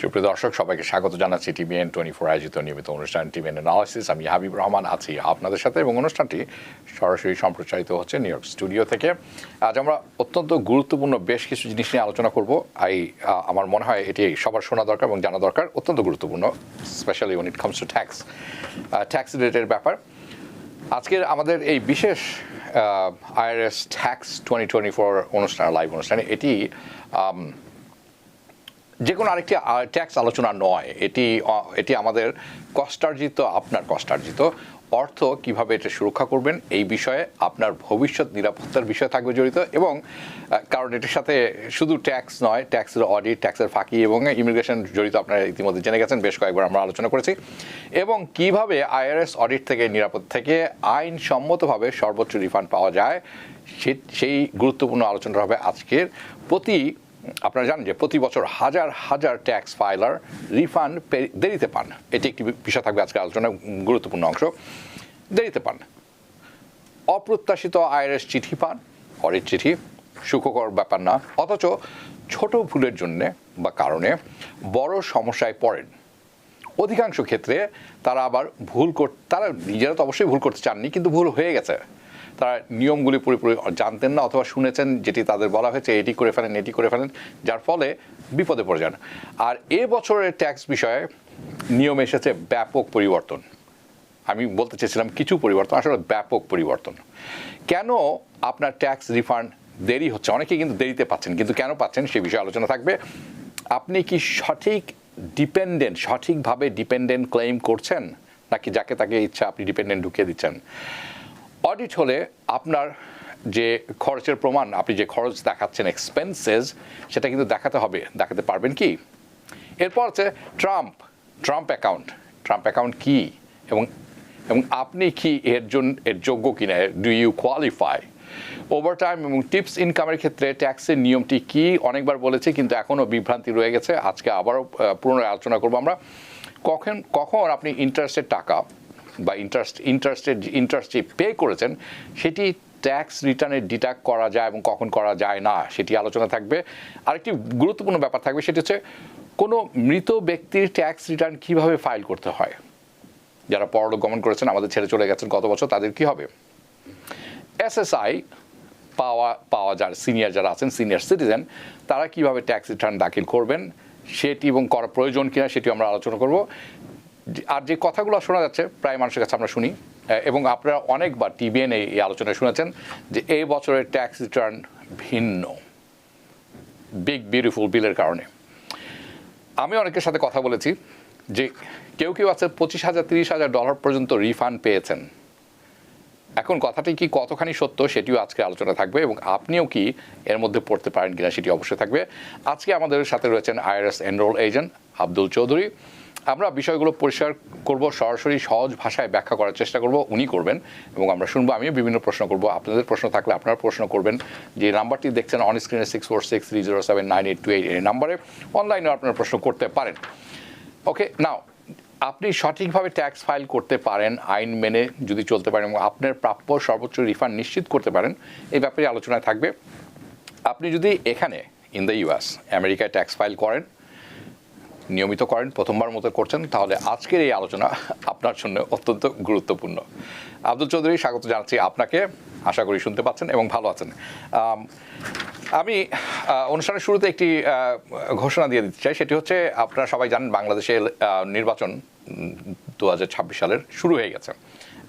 সুপ্রিয় দর্শক সবাইকে স্বাগত জানাচ্ছি টিভিএন 24 আয়োজিত নিয়মিত অনুষ্ঠান টিভিএন অ্যানালিসিস। আমি হাবিব রহমান আছি আপনাদের সাথে এবং অনুষ্ঠানটি সরাসরি সম্প্রচারিত হচ্ছে নিউ ইয়র্ক স্টুডিও থেকে। আজ আমরা অত্যন্ত গুরুত্বপূর্ণ বেশ কিছু জিনিস নিয়ে আলোচনা করব। আমার মনে হয় এটি সবার শোনা দরকার এবং জানা দরকার, অত্যন্ত গুরুত্বপূর্ণ, specially when it comes to tax related ব্যাপার। আজকের আমাদের এই বিশেষ আইআরএস ট্যাক্স 2024 অনুষ্ঠান, লাইভ অনুষ্ঠানে এটি যে কোনো আরেকটি ট্যাক্স আলোচনা নয়, এটি আমাদের কষ্টার্জিত, আপনার কষ্টার্জিত অর্থ কিভাবে এটা সুরক্ষা করবেন এই বিষয়ে আপনার ভবিষ্যৎ নিরাপত্তার বিষয় থাকবে জড়িত। এবং কারণ এটির সাথে শুধু ট্যাক্স নয়, ট্যাক্সের অডিট, ট্যাক্সের ফাঁকি এবং ইমিগ্রেশন জড়িত, আপনারা ইতিমধ্যে জেনে গেছেন, বেশ কয়েকবার আমরা আলোচনা করেছি। এবং কিভাবে আইআরএস অডিট থেকে, নিরাপদ থেকে আইনসম্মতভাবে সর্বোচ্চ রিফান্ড পাওয়া যায় সেই গুরুত্বপূর্ণ আলোচনাটা হবে আজকের। আপনারা জানেন যে প্রতি বছর হাজার হাজার ট্যাক্স ফাইলার রিফান্ড দেরিতে পান। এটি একটি বিষয় থাকবে আজকের আলোচনার গুরুত্বপূর্ণ অংশ। দেরিতে পান, অপ্রত্যাশিত আইআরএস চিঠি পান, অডিট চিঠি, সুখকর ব্যাপার না, অথচ ছোট ভুলের জন্যে বা কারণে বড় সমস্যায় পড়েন। অধিকাংশ ক্ষেত্রে তারা আবার তারা নিজেরা তো অবশ্যই ভুল করতে চাননি, কিন্তু ভুল হয়ে গেছে। তারা নিয়মগুলি পুরোপুরি জানতেন না, অথবা শুনেছেন যেটি তাদের বলা হয়েছে এটি করে ফেলেন, এটি করে ফেলেন, যার ফলে বিপদে পড়ে যান। আর বছরের ট্যাক্স বিষয়ে নিয়ম এসেছে ব্যাপক পরিবর্তন। আমি বলতে চেয়েছিলাম কিছু পরিবর্তন, আসলে ব্যাপক পরিবর্তন। কেন আপনার ট্যাক্স রিফান্ড দেরি হচ্ছে? অনেকেই কিন্তু দেরিতে পাচ্ছেন, কিন্তু কেন পাচ্ছেন সে বিষয়ে আলোচনা থাকবে। আপনি কি সঠিকভাবে ডিপেন্ডেন্ট ক্লেম করছেন, নাকি যাকে তাকে ইচ্ছা আপনি ডিপেন্ডেন্ট ঢুকিয়ে দিচ্ছেন? অডিট হলে আপনার যে খরচের প্রমাণ, আপনি যে খরচ দেখাচ্ছেন, এক্সপেন্সেস, সেটা কিন্তু দেখাতে হবে। দেখাতে পারবেন কি? এরপর হচ্ছে ট্রাম্প অ্যাকাউন্ট কি, এবং আপনি কি এর যোগ্য কিনা, ডু ইউ কোয়ালিফাই? ওভারটাইম এবং টিপস ইনকামের ক্ষেত্রে ট্যাক্সের নিয়মটি কি? অনেকবার বলেছি, কিন্তু এখনও বিভ্রান্তি রয়ে গেছে। আজকে আবারও পুনরায় আলোচনা করবো আমরা। কখন আপনি ইন্টারেস্টের টাকা বা ইন্টারেস্ট যে পে করেছেন সেটি ট্যাক্স রিটার্নে ডিডাক্ট করা যায় এবং কখন করা যায় না, সেটি আলোচনা থাকবে। আরেকটি গুরুত্বপূর্ণ ব্যাপার থাকবে, সেটি হচ্ছে কোনো মৃত ব্যক্তির ট্যাক্স রিটার্ন কিভাবে ফাইল করতে হয়। যারা পরলোক গমন করেছেন, আমাদের ছেড়ে চলে গেছেন গত বছর, তাদের কি হবে? এসএসআই পাওয়া যার সিনিয়র যারা আছেন, সিনিয়র সিটিজেন, তারা কিভাবে ট্যাক্স রিটার্ন দাখিল করবেন সেটি এবং করা প্রয়োজন কিনা সেটি আমরা আলোচনা করব। আর যে কথাগুলো শোনা যাচ্ছে প্রায় মানুষের কাছে আমরা শুনি, এবং আপনারা অনেকবার টিভিএন এই আলোচনায় শুনেছেন যে এই বছরের ট্যাক্স রিটার্ন ভিন্ন, বিগ বিউটিফুল বিলের কারণে। আমি অনেকের সাথে কথা বলেছি যে কেউ আছে $25,000 $30,000 পর্যন্ত রিফান্ড পেয়েছেন। এখন কথাটি কি কতখানি সত্য সেটিও আজকে আলোচনা থাকবে, এবং আপনিও কি এর মধ্যে পড়তে পারেন কিনা সেটি অবশ্যই থাকবে। আজকে আমাদের সাথে রয়েছেন IRS enrol agent Abdul Chowdhury. আমরা বিষয়গুলো পরিষ্কার করব, সরাসরি সহজ ভাষায় ব্যাখ্যা করার চেষ্টা করব, উনি করবেন এবং আমরা শুনবো। আমিও বিভিন্ন প্রশ্ন করব, আপনাদের প্রশ্ন থাকলে আপনারা প্রশ্ন করবেন। যে নাম্বারটি দেখছেন অন স্ক্রিনে 646307988 এই নাম্বারে অনলাইনে আপনারা প্রশ্ন করতে পারেন। ওকে, নাও আপনি সঠিকভাবে ট্যাক্স ফাইল করতে পারেন, আইন মেনে যদি চলতে পারেন এবং আপনার প্রাপ্য সর্বোচ্চ রিফান্ড নিশ্চিত করতে পারেন, এই ব্যাপারে আলোচনায় থাকবে। আপনি যদি এখানে ইন দ্য ইউএস, আমেরিকায় ট্যাক্স ফাইল করেন, নিয়মিত করেন, প্রথমবার মতো করছেন, তাহলে আজকের এই আলোচনা আপনার জন্য অত্যন্ত গুরুত্বপূর্ণ। আব্দুল চৌধুরী, স্বাগত জানাচ্ছি আপনাকে। আশা করি শুনতে পাচ্ছেন এবং ভালো আছেন। আমি অনুষ্ঠানের শুরুতে একটি ঘোষণা দিয়ে দিতে চাই, সেটি হচ্ছে আপনারা সবাই জানেন বাংলাদেশে নির্বাচন 2026 সালের শুরু হয়ে গেছে।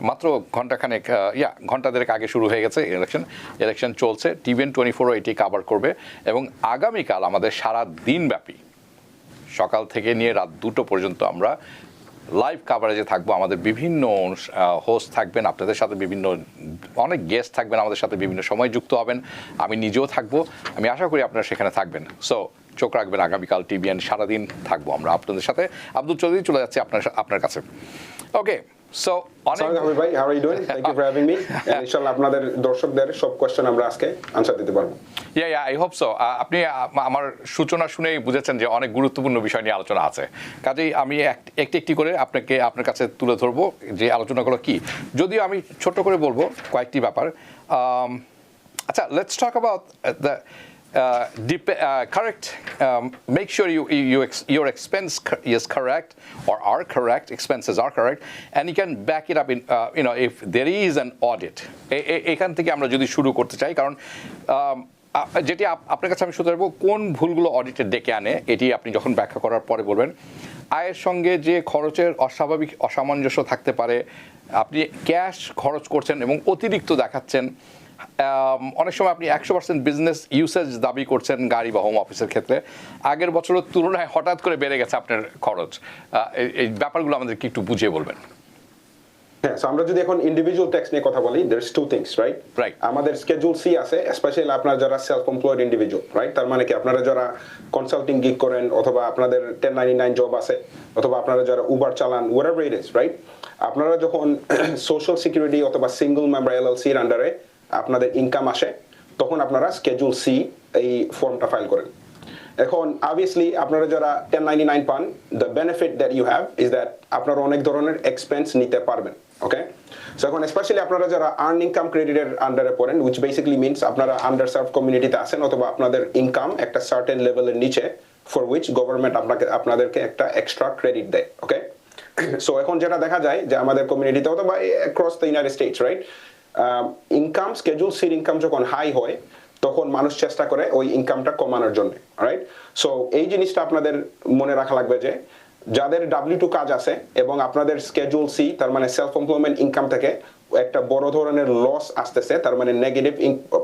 মাত্র ঘন্টা দেড়েক আগে শুরু হয়ে গেছে ইলেকশন চলছে। টিভিএন 24 এটি কভার করবে এবং আগামীকাল আমাদের সারা দিনব্যাপী সকাল থেকে নিয়ে রাত 2টো পর্যন্ত আমরা লাইভ কাভারেজে থাকবো। আমাদের বিভিন্ন হোস্ট থাকবেন, আপনাদের সাথে অনেক গেস্ট থাকবেন, আমাদের সাথে বিভিন্ন সময় যুক্ত হবেন, আমি নিজেও থাকবো। আমি আশা করি আপনারা সেখানে থাকবেন। সো চোখ রাখবেন, আগামীকাল টিভিএন সারাদিন থাকবো আমরা আপনাদের সাথে। আব্দুল চৌধুরী, চলে যাচ্ছে আপনার কাছে। ওকে, সো হাবিব ভাই, how are you doing? Thank you for having me. ইনশাআল্লাহ আপনাদের দর্শকদের সব কোশ্চেন আমরা আজকে আনসার দিতে পারবো। I hope so. আপনি আমার সূচনা শুনেই বুঝেছেন যে অনেক গুরুত্বপূর্ণ বিষয় নিয়ে আলোচনা আছে, কাজেই আমি একটি করে আপনার কাছে তুলে ধরবো যে আলোচনাগুলো কি। যদিও আমি ছোট করে বলবো কয়েকটি ব্যাপার। আচ্ছা, let's talk about the correct. Make sure your expense is correct or are correct. Expenses are correct, and you can back it up in if there is an audit. এখান থেকে আমরা যদি শুরু করতে চাই, কারণ যেটি আপনার কাছে আমি শুধু বলবো কোন ভুলগুলো অডিটে ডেকে আনে, এটি আপনি যখন ব্যাখ্যা করার পরে বলবেন। আয়ের সঙ্গে যে খরচের অস্বাভাবিক অসামঞ্জস্য থাকতে পারে, আপনি ক্যাশ খরচ করছেন এবং অতিরিক্ত দেখাচ্ছেন। অনেক সময় আপনি 100% বিজনেস ইউসেজ দাবি করছেন গাড়ি বা হোম অফিসের ক্ষেত্রে, আগের বছরের তুলনায় হঠাৎ করে বেড়ে গেছে আপনার খরচ। এই ব্যাপারগুলো আমাদেরকে একটু বুঝিয়ে বলবেন। হ্যাঁ, সো আমরা যদি এখন ইন্ডিভিজুয়াল ট্যাক্স নিয়ে কথা বলি, there is two things, right? আমাদের স্কেডিউল সি আছে, স্পেশালি আপনারা যারা সেলফ এমপ্লয়েড ইন্ডিভিজুয়াল, রাইট? তার মানে কি আপনারা যারা কনসাল্টিং গিগ করেন, অথবা আপনাদের 1099 জব আছে, অথবা আপনারা যারা উবার চালান, হোয়াটএভার ইট ইজ, রাইট? আপনারা যখন সোশ্যাল সিকিউরিটি অথবা সিঙ্গল মেম্বার এলএলসি এর আন্ডারে আপনাদের ইনকাম আসে, তখন আপনারা স্কেডিউল সি এই ফর্মটা ফাইল করেন। এখন অবভিয়াসলি আপনারা যারা 1099 পান, the benefit that you have is that আপনারা অনেক ধরনের এক্সপেন্স নিতে পারবেন। ওকে, সো এখন স্পেশালি আপনারা যারা আর্ন ইনকাম ক্রেডিটের আন্ডারে পড়েন, উইচ বেসিক্যালি মিনস আপনারা আন্ডার সার্ভ কমিউনিটিতে আছেন, অথবা আপনাদের ইনকাম একটা সার্টেন লেভেলের নিচে, ফর উইচ গভর্নমেন্ট আপনাদেরকে একটা এক্সট্রা ক্রেডিট দেয়। ওকে, সো এখন যেটা দেখা যায় যে আমাদের কমিউনিটিতে অথবা across the United States, right, income schedule সির ইনকাম যখন হাই হয়, তখন মানুষ চেষ্টা করে ওই ইনকামটা কমানোর জন্য, রাইট? সো এই জিনিসটা আপনাদের মনে রাখা লাগবে যে যাদের W2 কাজ আছে এবং আপনাদের স্কেডিউল সি, তার মানে সেলফ এমপ্লয়মেন্ট ইনকাম থেকে একটা বড় ধরনের লস আসতেছে, তার মানে নেগেটিভ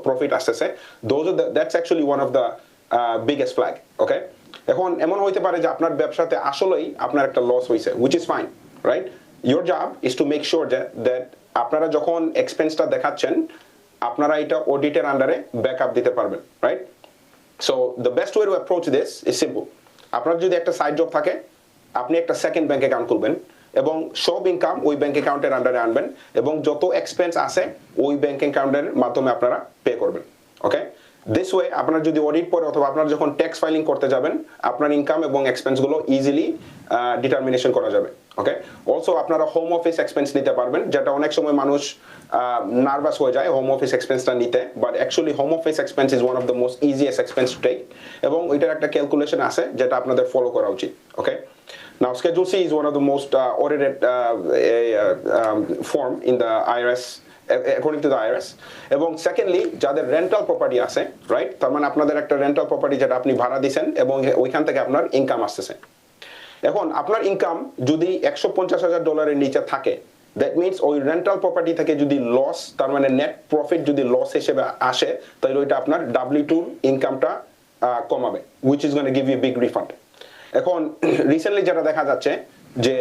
প্রফিট আসতেছে, that's actually one of the biggest flag. Okay, এখন এমন হইতে পারে যে আপনার ব্যবসাতে আসলেই আপনার একটা লস হয়েছে, which is fine, right? Your job is to make sure that আপনারা যখন এক্সপেন্সটা দেখাচ্ছেন, আপনারা এটা অডিটের আন্ডারে ব্যাকআপ দিতে পারবেন, right? So the best way to approach this is simple. আপনার যদি একটা সাইড জব থাকে, আপনি একটা সেকেন্ড ব্যাংক অ্যাকাউন্ট খুলবেন এবং সব ইনকাম ওই ব্যাংক অ্যাকাউন্টের আন্ডারে আনবেন, এবং যত এক্সপেন্স আছে ওই ব্যাংক অ্যাকাউন্টের মাধ্যমে আপনারা পে করবেন। ওকে, দিস ওয়ে আপনার যদি অডিট পড়ে অথবা আপনারা যখন ট্যাক্স ফাইলিং করতে যাবেন, আপনার ইনকাম এবং এক্সপেন্সগুলো ইজিলি ডিটারমিনেশন করা যাবে। ওকে, অলসো আপনারা হোম অফিস এক্সপেন্স নিতে পারবেন, যেটা অনেক সময় মানুষ নার্ভাস হয়ে যায় হোম অফিস এক্সপেন্সটা নিতে, but actually home office expense is one of the most easiest expense to take, এবং ওইটার একটা ক্যালকুলেশন আছে যেটা আপনাদের ফলো করা উচিত। ওকে, now Schedule C is one of the most audited form in the IRS, according to the IRS. এবং secondly যাদের রেন্টাল প্রপার্টি আছে, রাইট, তার মানে আপনাদের একটা রেন্টাল প্রপার্টি যেটা আপনি ভাড়া দিচ্ছেন এবং ওইখান থেকে আপনার ইনকাম আসতেছে। এখন আপনার ইনকাম যদি $150,000 নিচে থাকে, দ্যাট মিনস ওই রেন্টাল প্রপার্টি থেকে যদি লস, তার মানে নেট প্রফিট যদি লস হিসেবে আসে, তাহলে ওইটা আপনার W2 ইনকামটা কমাবে, which is gonna give you big refund. এখন রিসেন্টলি যেটা দেখা যাচ্ছে যে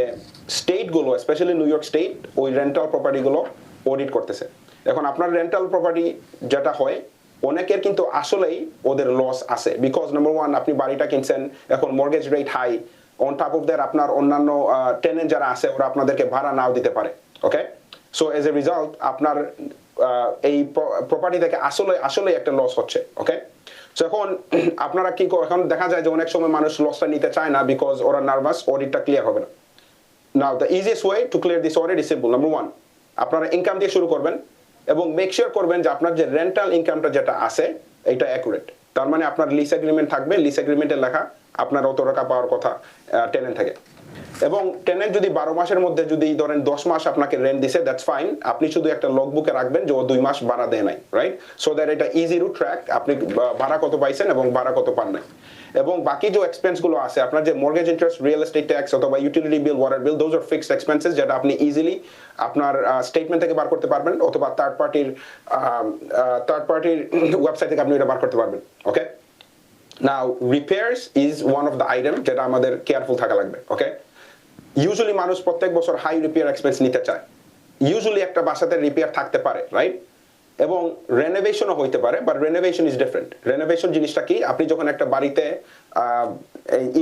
স্টেটগুলো, স্পেশালি নিউ ইয়র্ক স্টেট, ওই রেন্টাল প্রপার্টিগুলো অডিট করতেছে। এখন আপনার রেন্টাল প্রপার্টি যেটা হয়, অনেকের কিন্তু আসলেই ওদের লস আছে, বিকজ নাম্বার ওয়ান, আপনি বাড়িটা কিনছেন, এখন mortgage rate high, on top of that আপনার অন্যান্য টেনেন্ট যারা আছে ওরা আপনাদেরকে ভাড়া নাও দিতে পারে। ওকে, সো এজ এ রিজাল্ট আপনার এই প্রপার্টি থেকে আসলে একটা লস হচ্ছে। ওকে, সো এখন আপনারা কি এখন দেখা যায় যে অনেক সময় মানুষ লসটা নিতে চায় না, বিকজ ওরা নার্ভাস, অডিটটা ক্লিয়ার হবে না। Now the easiest way to clear this audit is simple. Number one, আপনারা ইনকাম দিয়ে শুরু করবেন এবং মেক শিওর করবেন যে আপনার যে রেন্টাল ইনকামটা যেটা আছে এটা অ্যাকুরেট। তার মানে আপনার লিজ এগ্রিমেন্ট থাকবে, লিজ এগ্রিমেন্টে লেখা আপনার অত টাকা পাওয়ার কথা টেনেন্ট থেকে, এবং টেনেন্ট যদি 12 মাসের মধ্যে যদি ধরেন 10 মাস আপনাকে রেন্ট দিছে, দ্যাটস ফাইন। আপনি শুধু একটা লগ বুকে রাখবেন যে ও 2 মাস ভাড়া দেয় নাই, রাইট? সো দ্যাট এটা ইজি টু ট্র্যাক আপনি ভাড়া কত পাইছেন এবং ভাড়া কত পান নাই। এবং বাকি যে এক্সপেন্স গুলো আছে, আপনার যে mortgage interest, real estate tax অথবা utility bill, water bill, those are fixed expenses, যেটা আপনি ইজিলি আপনার স্টেটমেন্ট থেকে বার করতে পারবেন, অথবা থার্ড পার্টির ওয়েবসাইট থেকে আপনি এটা বার করতে পারবেন। Okay, now repairs is one of the item যেটা আমাদের কেয়ারফুল থাকা লাগবে। ওকে, ইউজুয়ালি মানুষ প্রত্যেক বছর হাই রিপেয়ার এক্সপেন্স নিতে চায়। ইউজুয়ালি একটা বাসাতে রিপেয়ার থাকতে পারে, রাইট? এবং রেনোভেশনও হইতে পারে, but renovation is different. Renovation জিনিসটা কি, আপনি যখন একটা বাড়িতে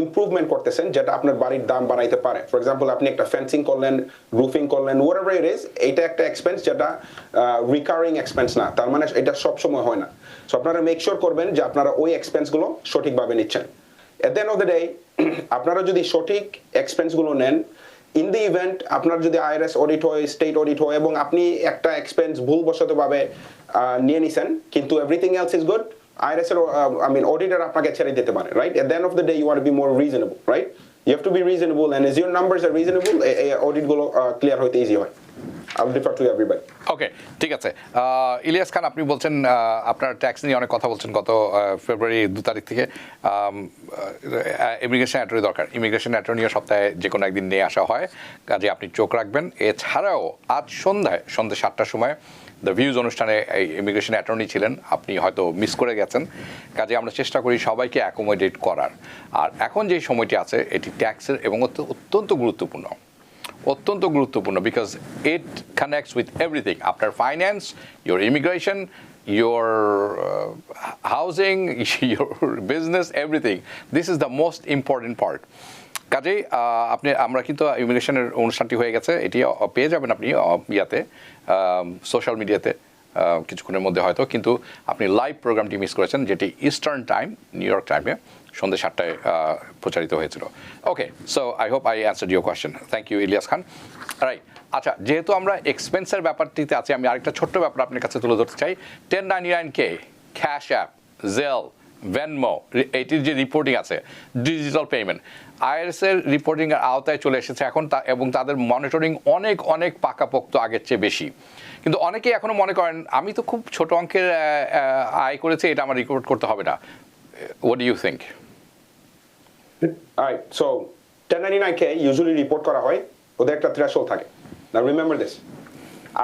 ইমপ্রুভমেন্ট করতেছেন যেটা আপনার বাড়ির দাম বাড়াইতে পারে, ফর এক্সাম্পল আপনি একটা ফেন্সিং করলেন, রুফিং করলেন, হোয়াটএভার ইট ইজ, এটা একটা এক্সপেন্স যেটা রিকারিং এক্সপেন্স না, তার মানে এটা সবসময় হয় না। সো আপনারা মেক শিওর করবেন যে আপনারা ওই এক্সপেন্সগুলো সঠিকভাবে নিচ্ছেন। এট the end of the day, আপনারা যদি সঠিক এক্সপেন্সগুলো নেন, ইন দি ইভেন্ট আপনার যদি আইআরএস অডিট হয়, স্টেট অডিট হয়, এবং আপনি একটা এক্সপেন্স ভুলবশতভাবে নিয়ে নিছেন কিন্তু everything else is good, IRS এর অডিটর আপনাকে ছেড়ে দিতে পারে, right? At the end of the day you want to be more reasonable, right? You have to be reasonable, and as your numbers are reasonable, এই audit গুলো clear হইতে easy হয়। I'll defer to everybody. ওকে, ঠিক আছে। ইলিয়াস খান, আপনি বলছেন আপনার tax নিয়ে অনেক কথা বলছেন গত ফেব্রুয়ারি 2 তারিখ থেকে। ইমিগ্রেশন অ্যাটর্নি দরকার, ইমিগ্রেশন অ্যাটর্নিও সপ্তাহে যে কোনো একদিন নিয়ে আসা হয়, কাজে আপনি চোখ রাখবেন। এছাড়াও আজ সন্ধ্যে 7টার সময় দ্য ভিউজ অনুষ্ঠানে এই ইমিগ্রেশন অ্যাটর্নি ছিলেন, আপনি হয়তো মিস করে গেছেন। কাজে আমরা চেষ্টা করি সবাইকে অ্যাকোমোডেট করার। আর এখন যে সময়টি আছে এটি ট্যাক্সের এবং অত্যন্ত গুরুত্বপূর্ণ, অত্যন্ত গুরুত্বপূর্ণ, because it connects with everything, আপনার finance, your immigration, your housing, your business, everything. This is the most important part. কাজেই আমরা কিন্তু ইমিগ্রেশনের অনুষ্ঠানটি হয়ে গেছে, এটি পেয়ে যাবেন আপনি ইয়াতে, সোশ্যাল মিডিয়াতে কিছুক্ষণের মধ্যে হয়তো, কিন্তু আপনি লাইভ প্রোগ্রামটি মিস করেছেন, যেটি ইস্টার্ন টাইম, নিউ ইয়র্ক টাইমে সন্ধ্যে 7টায় প্রচারিত হয়েছিল। Okay, so I hope I answered your question. Thank you Ilias Khan. Right, আচ্ছা, যেহেতু আমরা এক্সপেন্সের ব্যাপারটিতে আছি, আমি আরেকটা ছোট্ট ব্যাপার আপনার কাছে তুলে ধরতে চাই। 1099K, ক্যাশ অ্যাপ, জেল, ভেনমো, এটির যে রিপোর্টিং আছে, ডিজিটাল পেমেন্ট, IRS এর রিপোর্টিং এর আওতায় চলে এসেছে এখন, এবং তাদের মনিটরিং অনেক অনেক পাকাপোক্ত আগের চেয়ে বেশি। কিন্তু অনেকেই এখনো মনে করেন আমি তো খুব ছোট অঙ্কের আয় করেছি, এটা আমার রিপোর্ট করতে হবে না। What do you think? Alright, so 1099K usually report করা হয়, ওদের একটা threshold থাকে। Now remember this,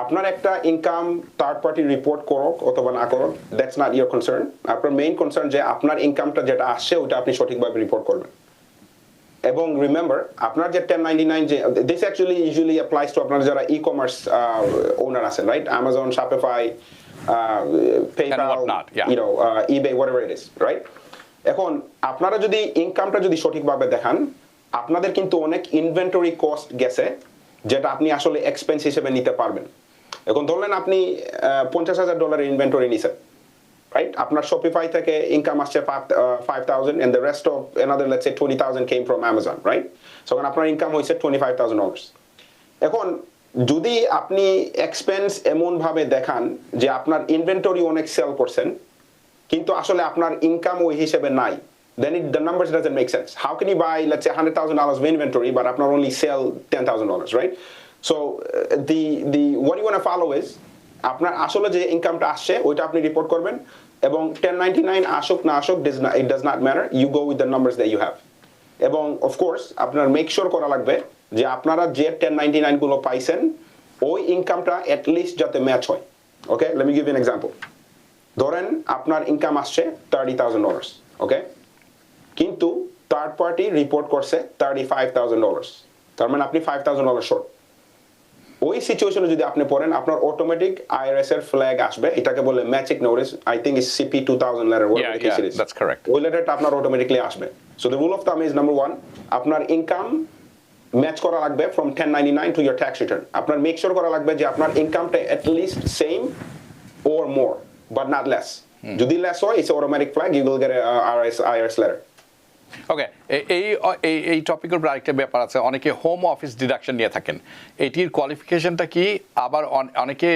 আপনার একটা ইনকাম থার্ড পার্টি রিপোর্ট করুক অথবা না করুক, দ্যাটস নট ইয়োর কনসার্ন। আপনার মেইন কনসার্ন যে আপনার ইনকামটা যেটা আসছে ওটা আপনি সঠিকভাবে রিপোর্ট করবেন। এবং রিমেম্বার, আপনার যে 1099, যে this actually usually applies to আপনার যারা ই কমার্স ওনার আছেন, right? Amazon, Shopify, PayPal, eBay, whatever it is, right? এখন আপনারা যদি ইনকামটা যদি সঠিকভাবে দেখান, আপনাদের কিন্তু অনেক ইনভেন্টরি কস্ট গেছে যেটা আপনি আসলে এক্সপেন্স হিসেবে নিতে পারবেন। এখন ধরলেন আপনি $50,000 ইনভেন্টরি নিছেন, রাইট? আপনার শপিফাই থেকে ইনকাম আসছে 5,000 and the rest of another, let's say 20,000 came from Amazon, right? So এখন আপনার ইনকাম হয়েছে $25,000। এখন যদি আপনি এক্সপেন্স এমন ভাবে দেখান যে আপনার ইনভেন্টরি অনেক সেল করছেন কিন্তু আসলে আপনার ইনকাম ওই হিসেবে নাই, then the numbers doesn't make sense. How can you buy, let's say, $100,000 of inventory but আপনার only sell $10,000, right? So what you want to follow is আপনার আসলে যে ইনকামটা আসছে ওইটা আপনি রিপোর্ট করবেন, এবং 1099 আসুক না আসুক, it does not matter, you go with the numbers that you have. এবং of course আপনার মেক শিওর করা লাগবে যে আপনারা যে 1099 গুলো পাইছেন ওই ইনকামটা at least যাতে ম্যাচ হয়। ওকে, let me give you an example. ধরেন আপনার ইনকাম আসছে $30,000, ওকে, কিন্তু থার্ড পার্টি রিপোর্ট করছে $35,000, তার মানে আপনি $5,000 শর্ট। ওই সিচুয়েশনে যদি আপনি পড়েন, আপনার অটোমেটিক IRS এর ফ্ল্যাগ আসবে, এটাকে বলে matching notice, I think is CP 2000 letter, whatever the case it is. That's correct. ওই লেটারটা আপনার অটোমেটিকলি আসবে। So the rule of thumb is, number 1, আপনার ইনকাম ম্যাচ করা লাগবে from 1099 to your tax return. আপনার মেক শিওর করা লাগবে যে আপনার ইনকামটা at least same or more but not less. যদি লেস হয়, it's automatic flag, you will get a IRS letter. ওকে, এই টপিকের উপর আরেকটা ব্যাপার আছে, অনেকে হোম অফিস ডিডাকশন নিয়ে থাকেন, এটির কোয়ালিফিকেশনটা কি? আবার অনেকে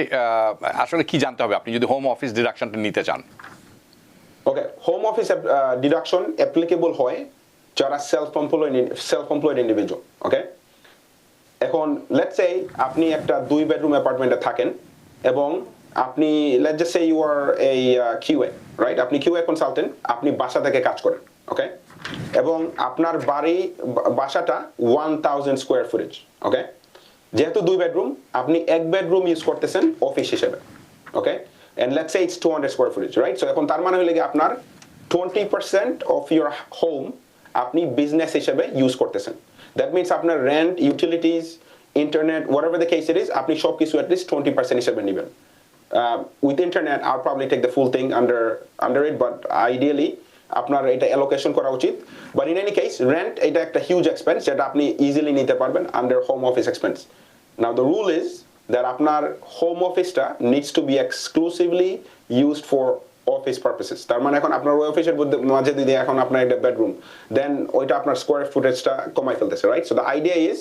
আসলে কি জানতে হবে আপনি যদি হোম অফিস ডিডাকশনটা নিতে চান? ওকে, হোম অফিস ডিডাকশন অ্যাপ্লিকেবল হয় যারা সেলফ এমপ্লয়েড ইন্ডিভিজুয়াল। ওকে, এখন লেটস সে আপনি একটা 2 বেডরুম অ্যাপার্টমেন্টে থাকেন এবং আপনি let's just say you are এই QA, রাইট? আপনি QA কনসালটেন্ট, আপনি বাসা থেকে কাজ করেন, ওকে, এবং আপনার বাসাটা 1000 স্কোয়ার ফুটেজ, ওকে। যেহেতু 2 বেডরুম, আপনি 1 বেডরুম ইউজ করতেছেন অফিস হিসেবে, ওকে, and let's say it's 200 square footage, right? So এখন তার মানে হলো কি আপনার 20% of your home আপনি বিজনেস হিসেবে ইউজ করতেছেন। That means আপনার rent, utilities, internet, whatever the case it is, আপনি সবকিছু at least 20% হিসেবে নেবেন। With internet, I'll probably take the full thing under it, but ideally আপনার এটা অ্যালোকেশন করা উচিত। But in any case, rent এটা একটা হিউজ এক্সপেন্স যেটা আপনি ইজিলি নিতে পারবেন under home office expense. Now the rule is that আপনার হোম অফিসটা needs to be exclusively used for office purposes. তার মানে এখন আপনার ওই অফিসের মাঝে যদি এখন আপনার একটা বেডরুম, দেন ওইটা আপনার স্কোয়ার ফুটেজটা কমাই ফেলতেছে, right? So the idea is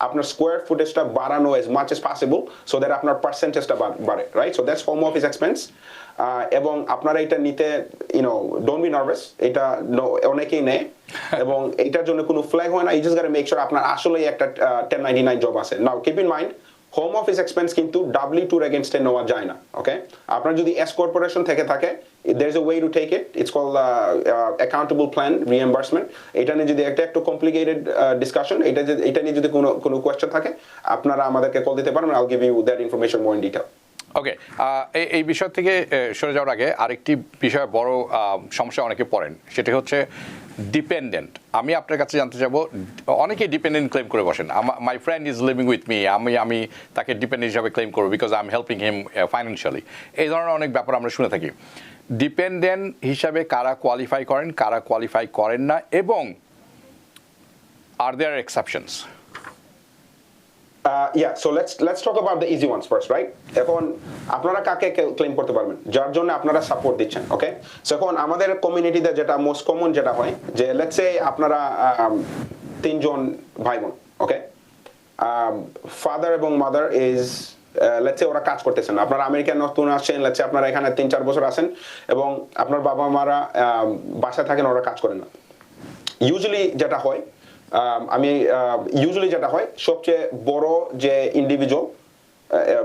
আপনার স্কোয়ার ফুটেজটা বাড়ানো as much as possible so that আপনার পার্সেন্টেজটা বাড়ে, right? So that's home office expense. এবং আপনারা এটা নিতে ডোন্ট বি নার্ভাস, এটা অনেকেই নেয় এবং এটার জন্য কোনো ফ্ল্যাগ হয় না। You just got make sure আপনার আসলেই একটা 1099 জব আছে। Now keep in mind, home office expense কিন্তু W2 এর এগেইনস্টে নেওয়া যায় না। ওকে, আপনার যদি এস কর্পোরেশন থেকে থাকে, there is a way to take it, it's called accountable plan reimbursement। এটা নিয়ে যদি একটু কমপ্লিকেটেড ডিসকাশন, এটা নিয়ে যদি কোনো কোয়েশ্চেন থাকে আপনারা আমাদেরকে কল দিতে পারেন, I'll give you that information more in detail। ওকে, এই বিষয় থেকে সরে যাওয়ার আগে আরেকটি বিষয় বড় সমস্যা অনেকে পড়েন, সেটা হচ্ছে ডিপেন্ডেন্ট। আমি আপনার কাছে জানতে চাইবো, অনেকেই ডিপেন্ডেন্ট ক্লেম করে বসেন, my friend is living with me, আমি তাকে ডিপেন্ডেন্ট হিসাবে ক্লেম করবো because I am helping him financially. এই ধরনের অনেক ব্যাপার আমরা শুনে থাকি। ডিপেন্ডেন্ট হিসাবে কারা কোয়ালিফাই করেন, কারা কোয়ালিফাই করেন না, এবং আর দেয়ার exceptions? Yeah, so let's talk about the easy ones first, right? এখন আপনারা কাকে ক্লেম করতে পারবেন? যার জন্য আপনারা সাপোর্ট দিচ্ছেন। ওকে, সো এখন আমাদের কমিউনিটিতে যেটা মোস্ট কমন যেটা হয় যে লেটস সে আপনারা 3 জন ভাই বোন। ওকে, ফাদার এবং মাদার ইজ লেটস সে ওরা কাজ করতেছেন, আপনারা আমেরিকান নতুন আসছেন, লেটস সে আপনারা এখানে 3-4 বছর আছেন এবং আপনার বাবা মারা বাসায় থাকেন, ওরা কাজ করেন না। ইউজুয়ালি যেটা হয় সবচেয়ে বড় যে individual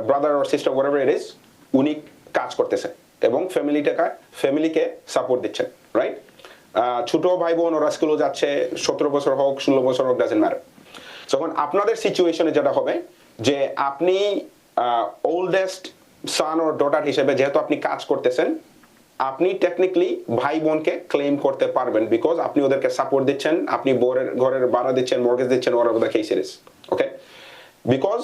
brother or sister whatever it is, উনি কাজ করতেছেন এবং ফ্যামিলিকে সাপোর্ট দিচ্ছেন, রাইট? ছোট ভাই বোন ওরা স্কুলে যাচ্ছে, 17 বছর হোক 16 বছর হোক, ডাজন্ট ম্যাটার। তখন আপনাদের সিচুয়েশনে যেটা হবে যে আপনি ওল্ডেস্ট সান ও ডটার হিসেবে যেহেতু আপনি কাজ করতেছেন, আপনি টেকনিক্যালি ভাই বোনকে ক্লেম করতে পারবেন বিকজ আপনি ওদেরকে সাপোর্ট দিচ্ছেন, আপনি ঘরের ভাড়া দিচ্ছেন, মর্গেজ দিচ্ছেন, whatever the case is, okay? Because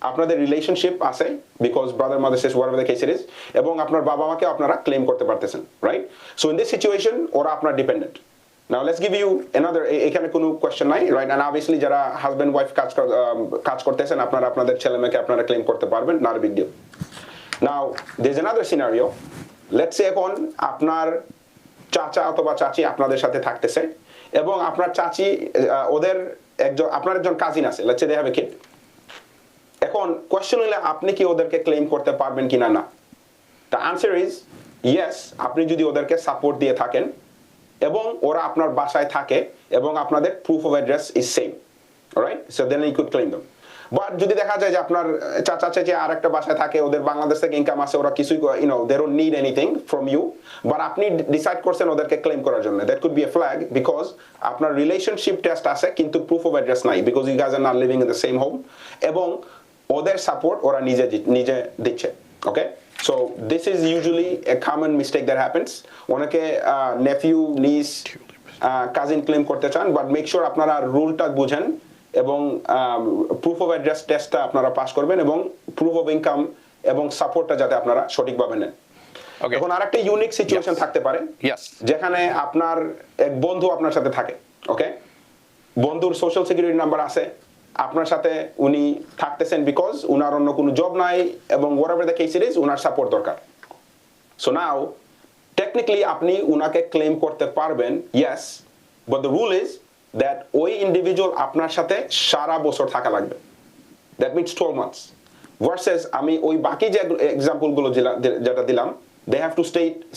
আপনাদের রিলেশনশিপ আছে, because brother mother sister whatever the case is, এবং আপনার বাবা মাকে আপনারা ক্লেম করতে পারতেছেন, right? So in this situation ওরা আপনার dependent. Now let's give you another, এখানে কোনো কোয়েশ্চেন নাই, রাইট? এন্ড অবভিয়াসলি যারা হাজব্যান্ড ওয়াইফ কাজ করতেছেন, আপনারা আপনাদের ছেলে মেয়েকে আপনারা ক্লেম করতে পারবেন, not a big deal. Now there is another scenario, let's say এখন আপনার চাচা অথবা চাচি আপনাদের সাথে থাকতেছে এবং আপনার চাচি আপনার একজন কাজিন আছে, let's say they have a kid. এখন কোয়েশ্চেন হইলে আপনি কি ওদেরকে ক্লেম করতে পারবেন কিনা না? দ্য আনসার ইজ ইয়েস, আপনি যদি ওদেরকে সাপোর্ট দিয়ে থাকেন এবং ওরা আপনার বাসায় থাকে এবং আপনাদের proof of address is same, right? So then you could claim them. But যদি দেখা যায় যে আপনার চাচা চাচি আর একটা বাসায় থাকে, ওদের বাংলাদেশ থেকে ইনকাম আছে, ওরা কিছুই they don't need anything from you, but আপনি ডিসাইড করছেন ওদেরকে ক্লেম করার জন্য, that could be a flag because আপনার রিলেশনশিপ টেস্ট আছে কিন্তু প্রুফ অফ অ্যাড্রেস নাই, because you guys are not living in the same home, এবং ওদের সাপোর্ট ওরা নিজে দিচ্ছে। Okay, so this is usually a common mistake that happens. অনেকে নেফিউ নিস কাজিন ক্লেম করতে চান, বাট মেক শিওর আপনারা রুলটা বুঝেন এবং প্রুফ অফ অ্যাড্রেস টেস্টটা আপনারা পাস করবেন এবং প্রুফ অফ ইনকাম এবং সাপোর্টটা যাতে আপনারা সঠিকভাবে নেন। এখন আরেকটা ইউনিক সিচুয়েশন থাকতে পারে যেখানে আপনার এক বন্ধু আপনার সাথে থাকে। ওকে, বন্ধুর সোশ্যাল সিকিউরিটি নাম্বার আছে, আপনার সাথে উনি থাকতেছেন বিকজ উনার অন্য কোনো জব নাই এবং whatever the case is উনার সাপোর্ট দরকার। সো নাও টেকনিক্যালি আপনি উনাকে ক্লেম করতে পারবেন, yes, but the rule is that ওই ইন্ডিভিজুয়াল আপনার সাথে সারা বছর থাকা লাগবে, দ্যাট মিনস 12 months, ভার্সেস আমি ওই বাকি যে এক্সাম্পলগুলো যেটা দিলাম, they have to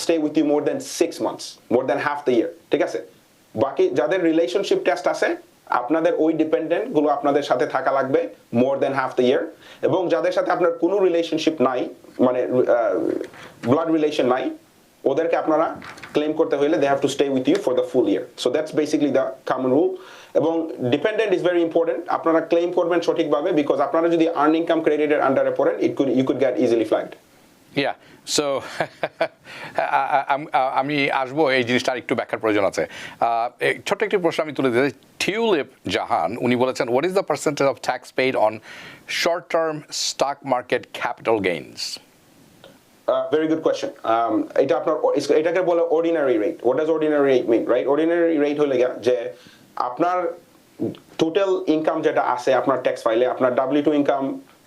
stay with you more than 6 months, more than half the year, ঠিক আছে? বাকি যাদের রিলেশনশিপ টেস্ট আছে, আপনাদের ওই ডিপেন্ডেন্ট গুলো আপনাদের সাথে থাকা লাগবে more than half the year, এবং যাদের সাথে আপনার কোনো রিলেশনশিপ নাই, মানে ব্লাড রিলেশন নাই, ওদেরকে আপনারা ক্লেম করতে হইলে they have to stay with you for the full year. So that's basically the common rule. এবং ডিপেন্ডেন্ট is very important, আপনারা ক্লেম করবেন সঠিকভাবে, বিকজ আপনারা যদি আর্ন ইনকাম ক্রেডিটের আন্ডারে পড়েন, you could get easily flagged. Yeah, so আমি আসবো এই জিনিসটা একটু ব্যাখ্যার প্রয়োজন আছে। ছোট্ট একটি প্রশ্ন আমি তুলে দিতে, টিউলিপ জাহান উনি বলেছেন, what is the percentage of tax paid on short term stock market capital gains? Very good question. এটাকে বলে ordinary rate. What does ordinary rate mean, right? Ordinary rate হলে যে আপনার টোটাল ইনকাম যেটা আছে আপনার ট্যাক্স ফাইলে, আপনার W2 ইনকাম,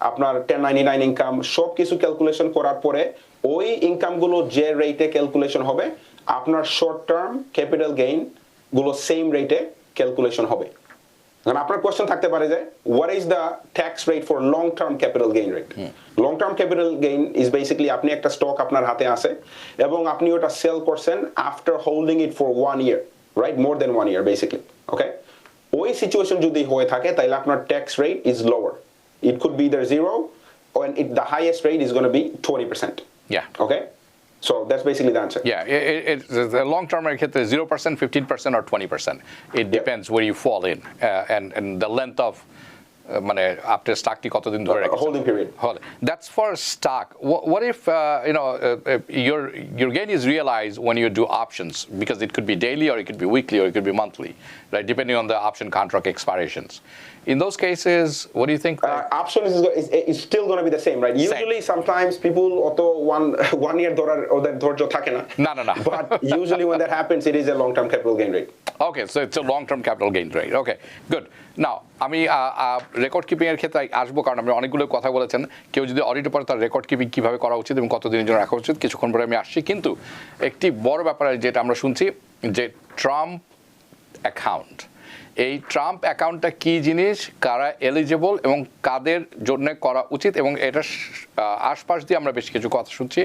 আপনার 1099 ইনকাম, সব কিছু ক্যালকুলেশন করার পরে ওই ইনকামগুলো যে রেটে ক্যালকুলেশন হবে, আপনার শর্ট টার্ম ক্যাপিটাল গেইন গুলো সেম রেটে ক্যালকুলেশন হবে, কারণ আপনার কোশ্চেন থাকতে পারে যে what is the tax rate for long term capital gain rate. Long term capital gain is basically আপনি একটা স্টক আপনার হাতে আছে এবং আপনি ওটা সেল করছেন after holding it for 1 year, right, more than 1 year basically, okay. ওই সিচুয়েশন যদি হয়ে থাকে তাহলে আপনার tax rate is lower, it could be either 0 and the highest rate is going to be 20%. Yeah. Okay, so that's basically the answer. Yeah, the long term market is 0%, 15%, or 20%. It depends where you fall in, and the length of মানে আপনার স্টকটি কতদিন ধরে রেখেছেন, holding period. That's for stock. What if your gain is realized when you do options, because it could be daily or it could be weekly or it could be monthly, right, depending on the option contract expirations. In those cases, what do you think? Option is still going to be the same, right? Usually, sometimes people auto 1 year ওদের ধৈর্য থাকে না। No. But usually when that happens, it is a long-term capital gain rate. Okay, so it's a long-term capital gain rate. Okay, good. Now, আমি record keeping এর ক্ষেত্রে আসবো, কারণ আপনি অনেকগুলো কথা বলেছেন। কেউ যদি অডিট পড়ে তার রেকর্ড কিপিং কিভাবে করা উচিত এবং কতদিনের জন্য রাখা উচিত, কিছুক্ষণ পরে আমি আসছি। কিন্তু একটি বড় ব্যাপার যেটা আমরা শুনছি যে ট্রাম্প অ্যাকাউন্ট, এই ট্রাম্প অ্যাকাউন্টটা কি জিনিস, কারা এলিজিবল এবং কাদের জন্য করা উচিত, এবং এটার আশপাশ দিয়ে আমরা বেশ কিছু কথা শুনছি।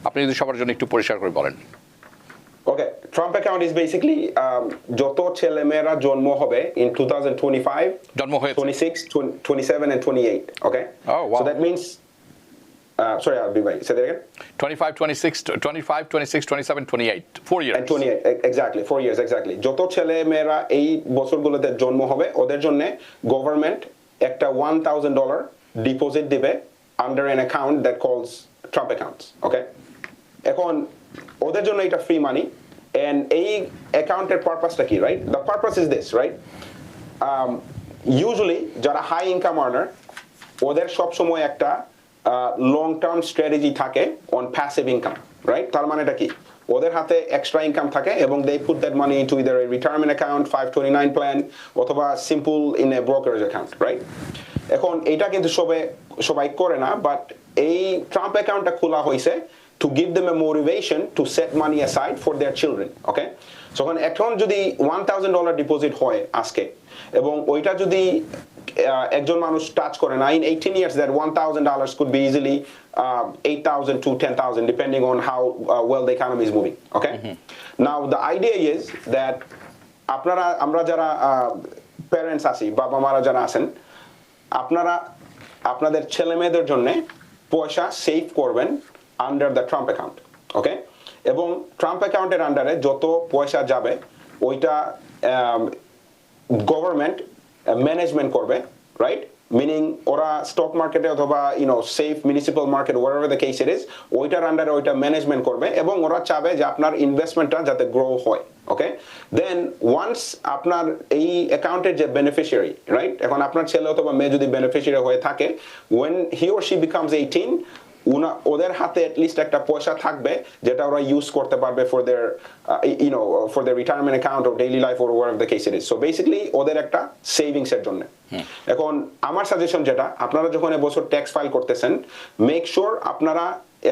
আপনি যদি সবার জন্য একটু পরিষ্কার করে বলেন। Okay, Trump account is basically যত ছেলেমেয়েরা জন্ম হবে in 2025, জন্ম হয়েছে 26, 27 and 28, okay? Oh, wow. So that means sorry, I'll be right. Say that again. 25, 26, 27, 28. 4 years. And 28, exactly, 4 years, exactly. যত ছেলেমেয়েরা এই বছরগুলোতে জন্ম হবে ওদের জন্য গভর্নমেন্ট একটা $1,000 ডিপোজিট দিবে under an account that calls Trump accounts, okay? এখন ওদের জন্য এটা ফ্রি মানি, and এই অ্যাকাউন্টের পারপাসটা কি, right? The purpose is this, right? Usually যারা হাই ইনকাম আর্নার ওদের সবসময় একটা লং টার্ম স্ট্র্যাটেজি থাকে অন প্যাসিভ ইনকাম, রাইট? তার মানেটা কি? ওদের হাতে এক্সট্রা ইনকাম থাকে এবং they put that money into either a retirement account, 529 plan, অথবা simple in a brokerage account, right? এখন এইটা কিন্তু সবাই করে না, বাট এই ট্রাম্প অ্যাকাউন্টটা খোলা হয়েছে to give them a motivation to set money aside for their children, okay? So এখন যদি $1,000 ডিপোজিট হয় আজকে এবং ওইটা যদি একজন মানুষ টাচ করে না, in 18 years that $1,000 could be easily 8,000 to 10,000 depending on how well the economy is moving, okay? Now the idea is that আমরা যারা প্যারেন্টস আছি, বাবা মারা যারা আছেন, আপনাদের ছেলে মেয়েদের জন্য পয়সা সেভ করবেন under the Trump account, okay? এবং ট্রাম্প অ্যাকাউন্টের আন্ডারে যত পয়সা যাবে ওইটা গভর্নমেন্ট ম্যানেজমেন্ট করবে, রাইট? মিনিং ওরা স্টক মার্কেটে অথবা safe municipal market wherever the case it is, ওইটার আন্ডারে ওইটা ম্যানেজমেন্ট করবে এবং ওরা চাবে যে আপনার ইনভেস্টমেন্টটা যাতে গ্রো হয়, ওকে? দেন ওয়ান্স আপনার এই অ্যাকাউন্টের যে বেনিফিশিয়ারি, রাইট? এখন আপনার ছেলে অথবা মেয়ে যদি বেনিফিশিয়ারি হয়ে থাকে, when he or she becomes 18, ওদের হাতে অ্যাটলিস্ট একটা পয়সা থাকবে যেটা ওরা ইউজ করতে পারবে for their for their retirement account or daily life or whatever the case it is. So basically ওদের একটা সেভিংস এর জন্য। এখন আমার সাজেশন যেটা, আপনারা যখন এবছর ট্যাক্স ফাইল করতেছেন, মেক শিওর আপনারা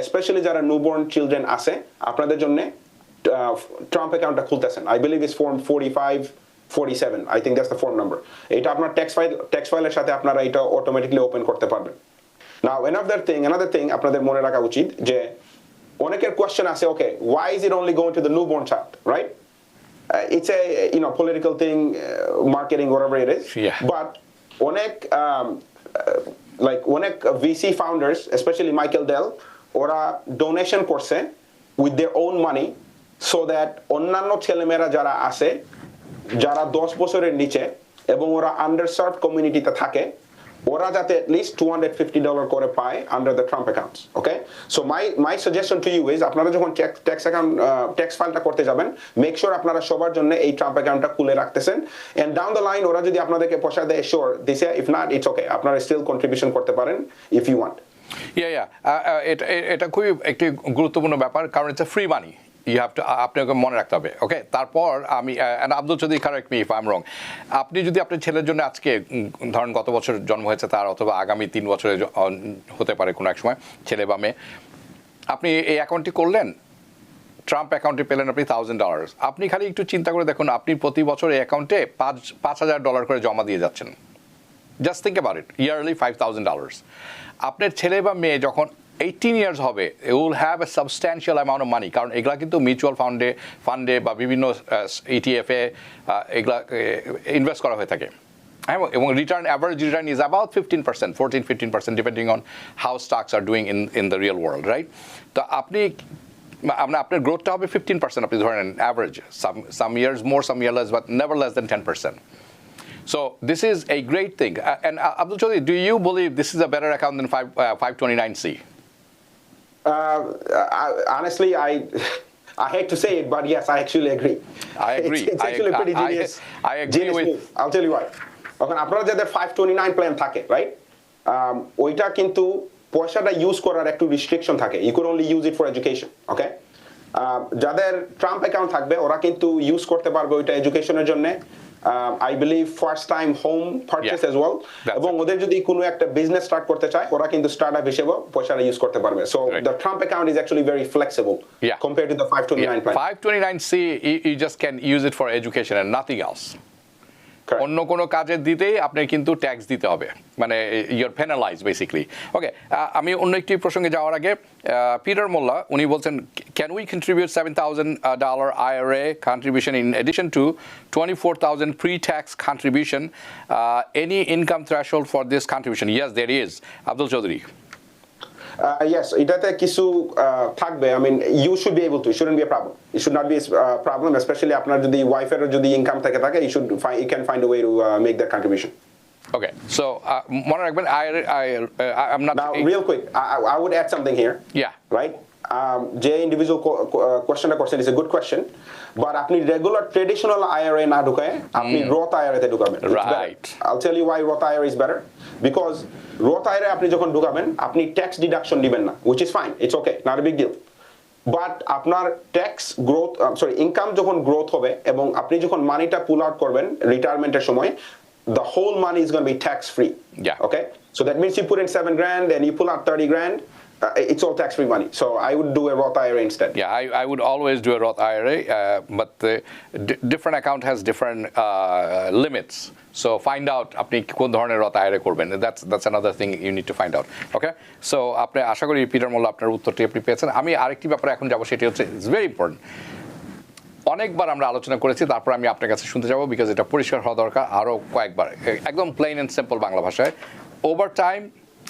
স্পেশালি যারা নিউবর্ন চিলড্রেন আছে আপনাদের জন্য ট্রাম্প অ্যাকাউন্টটা খুলতেছেন। I believe is form 4547, I think that's the form number. এটা আপনার ট্যাক্স ফাইলের সাথে আপনারা এটা অটোমেটিক্যালি ওপেন করতে পারবেন। Now another thing আপনাদের মনে রাখা উচিত যে অনেকের কোয়েশ্চেন আছে, okay, why is it only going to the newborn child, right? It's a political thing, marketing, whatever it is. Yeah. But অনেক অনেক VC founders, especially Michael Dell, ওরা ডোনেশন করছে with their own money so that অন্যান্য ছেলেমেয়েরা যারা আছে, যারা 10 বছরের নিচে এবং ওরা আন্ডারসার্ভড কমিউনিটিতে থাকে, ওরা যাতে at least $250 করে পায় under the Trump accounts, okay? So my suggestion to you is আপনারা যখন ট্যাক্স ফাইলটা করতে যাবেন, মেক শিওর আপনারা সবার জন্য এই ট্রাম্প অ্যাকাউন্টটা খুলে রাখতেছেন, and down the line ওরা যদি আপনাদেরকে পয়সা দেয়, sure they say, if not it's okay, আপনারা still contribution করতে পারেন if you want. এটা খুবই একটি গুরুত্বপূর্ণ ব্যাপার, কারণ it's a free money. You have to, আপনাকে মনে রাখতে হবে, ওকে? তারপর আমি Abdul Chowdhury, correct me if I am রং, আপনি যদি আপনার ছেলের জন্য আজকে ধরেন গত বছর জন্ম হয়েছে তার, অথবা আগামী 3 বছরে হতে পারে কোনো এক সময়, ছেলে বা মেয়ে, আপনি এই অ্যাকাউন্টটি করলেন, ট্রাম্প অ্যাকাউন্টে পেলেন আপনি $1,000, আপনি খালি একটু চিন্তা করে দেখুন আপনি প্রতি বছর এই অ্যাকাউন্টে $5,000 করে জমা দিয়ে যাচ্ছেন। Just think about it, yearly $5,000। আপনার ছেলে বা মেয়ে যখন 18 ইয়ার্স হবে, you will have a substantial amount of money, কারণ এগুলা কিন্তু মিউচুয়াল ফান্ডে বা বিভিন্ন ইটিএফে এগুলা ইনভেস্ট করা হয়ে থাকে, এবং average return is about 15%, 14-15%, depending on how stocks are doing in the real world, right? তো আপনার গ্রোথটা হবে 15%, আপনি ধরেন average, some years more, some year less, but never less than 10%. So this is a great thing. And Abdul Chaudhry, do you believe this is a better account than 529C? Honestly, I hate to say it, but yes, I actually agree. I agree. It's actually pretty genius. I agree genius with. Move. I'll tell you why. Okay, আপনারা যাদের 529 plan থাকে, right? ওইটা কিন্তু পয়সাটা use করার একটু restriction থাকে। You could only use it for education, okay? যাদের ট্রাম্প অ্যাকাউন্ট থাকবে ওরা কিন্তু ইউজ করতে পারবে ওইটা এডুকেশনের জন্য। I believe first time home purchase as well, এবং ওদের যদি কোনো একটা বিজনেস স্টার্ট করতে চায় ওরা কিন্তু স্টার্টআপ হিসেবে পয়সাটা ইউজ করতে পারবে। So the Trump account is actually very flexible compared to the 529 plan. 529C, you just can use it for education and nothing else. Correct. অন্য কোনো কাজে দিতেই আপনার কিন্তু ট্যাক্স দিতে হবে, মানে ইউর পেনালাইজ বেসিক্যালি। ওকে, আমি অন্য একটি প্রসঙ্গে যাওয়ার আগে পিটার মোল্লা উনি বলছেন, can we contribute $7,000 IRA contribution in addition to 24,000 pre-tax contribution? Any income threshold for this contribution? Yes, there is. Abdul Chaudhry. Yes, এটাতে কিছু থাকবে। I mean, you should be able to. It shouldn't be a problem. It should not be a problem, especially আপনার যদি ওয়াইফের যদি income থাকে you can find a way to make that contribution. Okay, so মনে রাখবেন, I'm not. Now, real quick, I would add something here. Yeah. Right. যে individual কোয়েশ্চনটা করছেন is a good question, but আপনি রেগুলার ট্রেডিশনাল IRA না ঢুকায় আপনি Roth IRA তে ঢুকাবেন। Right. I'll tell you why Roth IRA is better, because Roth IRA আপনি যখন ঢুকাবেন আপনি ট্যাক্স ডিডাকশন দিবেন না, which is fine, it's okay, not a big deal. But আপনার ট্যাক্স গ্রোথ, ইনকাম যখন গ্রোথ হবে এবং আপনি যখন মানিটা পুল আউট করবেন রিটায়ারমেন্টের সময়, the whole money is going to be tax free. Yeah. Okay, so that means you put in $7,000 and you pull out $30,000. It's all tax-free money. So I would do a Roth IRA instead. Yeah, I would always do a Roth IRA, but the different account has different limits. So find out আপনি কোন ধরনের Roth IRA করবেন. That's another thing you need to find out. Okay? So আপনি আশা করি Peter মোল্লা আপনার উত্তরটি আপনি পেয়েছেন। আমি আরেকটি ব্যাপারে এখন যাব, সেটি হচ্ছে ইটস ভেরি ইম্পর্টেন্ট। অনেকবার আমরা আলোচনা করেছি, তারপর আমি আপনার কাছে শুনতে যাব, বিকজ এটা পরিষ্কার হওয়া দরকার আরও কয়েকবার। একদম প্লেন অ্যান্ড সিম্পল বাংলা ভাষায়, ওভারটাইম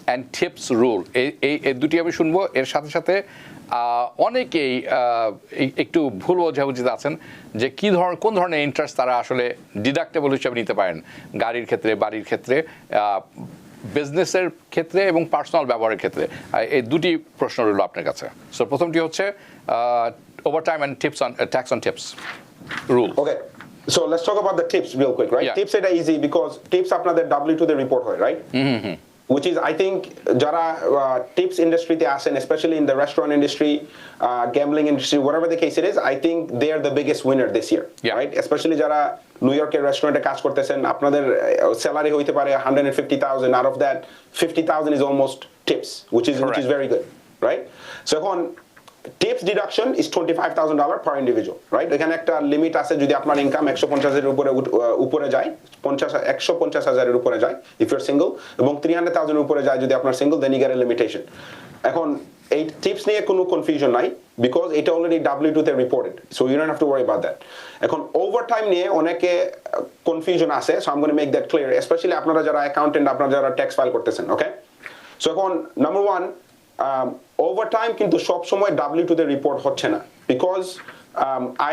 অ্যান্ড টিপস রুল, এই দুটি আমি শুনবো। এর সাথে সাথে অনেকেই একটু ভুল বোঝাবুঝিতে আছেন যে কোন ধরনের ইন্টারেস্ট তারা আসলে ডিডাক্টেবল হিসেবে নিতে পারেন গাড়ির ক্ষেত্রে, বাড়ির ক্ষেত্রে, বিজনেসের ক্ষেত্রে এবং পার্সোনাল ব্যবহারের ক্ষেত্রে। এই দুটি প্রশ্ন রইল আপনার কাছে। সো প্রথমটি হচ্ছে overtime and tips on tax on tips rule. Okay, so let's talk about the tips real quick, right? Yeah. Tips এটা easy because tips আপনাদের W2 তে report হয়, right? Which is, I think, যারা tips industry-তে আসেন, especially in the restaurant industry, gambling industry, whatever the case it is, I think they are the biggest winner this year, right? Especially যারা new ইয়র্কের রেস্টুরেন্টে কাজ করতেছেন, আপনাদের salary হইতে পারে $150,000, out of that $50,000 is almost tips, which is very good, right? So এখন tips deduction is $25,000 per individual, right? এখানে একটা লিমিট আছে, যদি আপনার ইনকাম 150,000 উপরে যায়, 150,000 উপরে যায় ইফ ইউ আর সিঙ্গল, এবং 300,000 উপরে যায় যদি আপনার single, then you get a limitation. এখন এই টিপস নিয়ে কোনো কনফিউশন নাই, বিকজ এটা অলরেডি W2 তে reported, so you don't have to worry about that. এখন ওভারটাইম নিয়ে অনেকে কনফিউশন আছে, so I am gonna make that clear, specially আপনারা যারা অ্যাকাউন্টেন্ট, আপনারা যারা ট্যাক্স ফাইল করতেছেন, ওকে? সো এখন নাম্বার ওয়ান, ওভারটাইম কিন্তু সব সময় W2 তে রিপোর্ট হচ্ছে না, বিকজ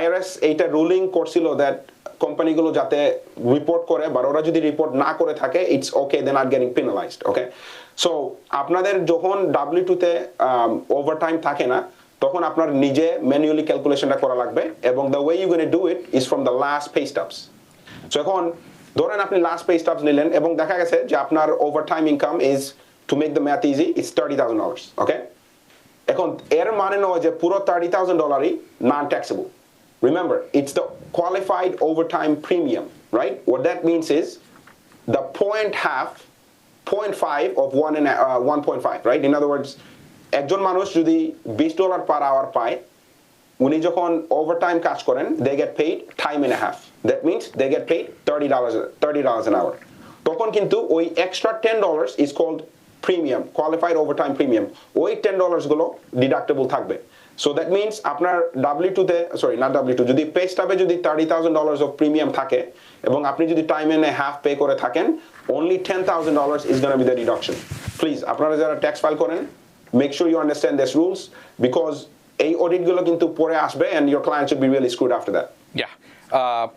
IRS এইটা রুলিং করছিল দ্যাট কোম্পানিগুলো যাতে রিপোর্ট করে, বা ওরা যদি রিপোর্ট না করে থাকে, it's okay, they not getting penalized, okay? So আপনাদের যখন W2 তে ওভারটাইম থাকে না, তখন আপনার নিজে ম্যানুয়ালি ক্যালকুলেশনটা করা লাগবে, এবং the way you gonna do it is from the last pay stubs. So এখন ধরেন আপনি লাস্ট পে স্টাবস নিলেন এবং দেখা গেছে যে আপনার overtime income is, to make the math easy, it's $30,000, okay? এখন এর মানে নয় যে পুরো $30,000 non-taxable. Remember, it's the qualified overtime premium, right? What that means is the 0.5 of 1.5, right? In other words, একজন মানুষ যদি $20 per hour পায়, উনি যখন ওভারটাইম কাজ করেন they get paid time and a half. That means they get paid $30 an hour. তখন কিন্তু ওই extra $10 is called premium, qualified overtime premium. ওই $10 গুলো deductible থাকবে. So that means আপনার W2 তে not W2 যদি পে স্টাবে যদি $30,000 of premium থাকে এবং আপনি যদি time and a half pay করে থাকেন only $10,000 is going to be the deduction. Please আপনারা যারা tax file করেন make sure you understand these rules because এই অডিট গুলো কিন্তু পরে আসবে and your client should be really screwed after that. Yeah.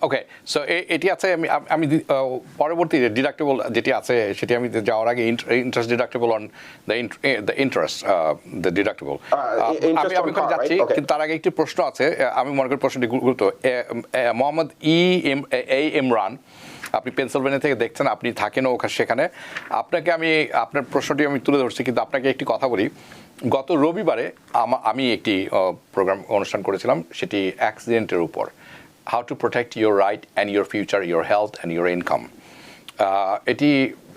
Okay so এটি আছে আমি পরবর্তী ডিডাক্টেবল যেটি আছে সেটি আমি যাওয়ার আগে interest deductible on the interest the deductible আমি ওখানে যাচ্ছি কিন্তু তার আগে একটি প্রশ্ন আছে আমি মনে করি প্রশ্নটি গুরুত্ব মোহাম্মদ ইমরান আপনি পেনসিলভেনিয়া থেকে দেখছেন আপনি থাকেন ওখানে সেখানে আপনাকে আমি আপনার প্রশ্নটি আমি তুলে ধরছি কিন্তু আপনাকে একটি কথা বলি গত রবিবারে আমি একটি প্রোগ্রাম অনুষ্ঠান করেছিলাম সেটি অ্যাক্সিডেন্টের উপর how to protect your right and your future, your health and your income. এটি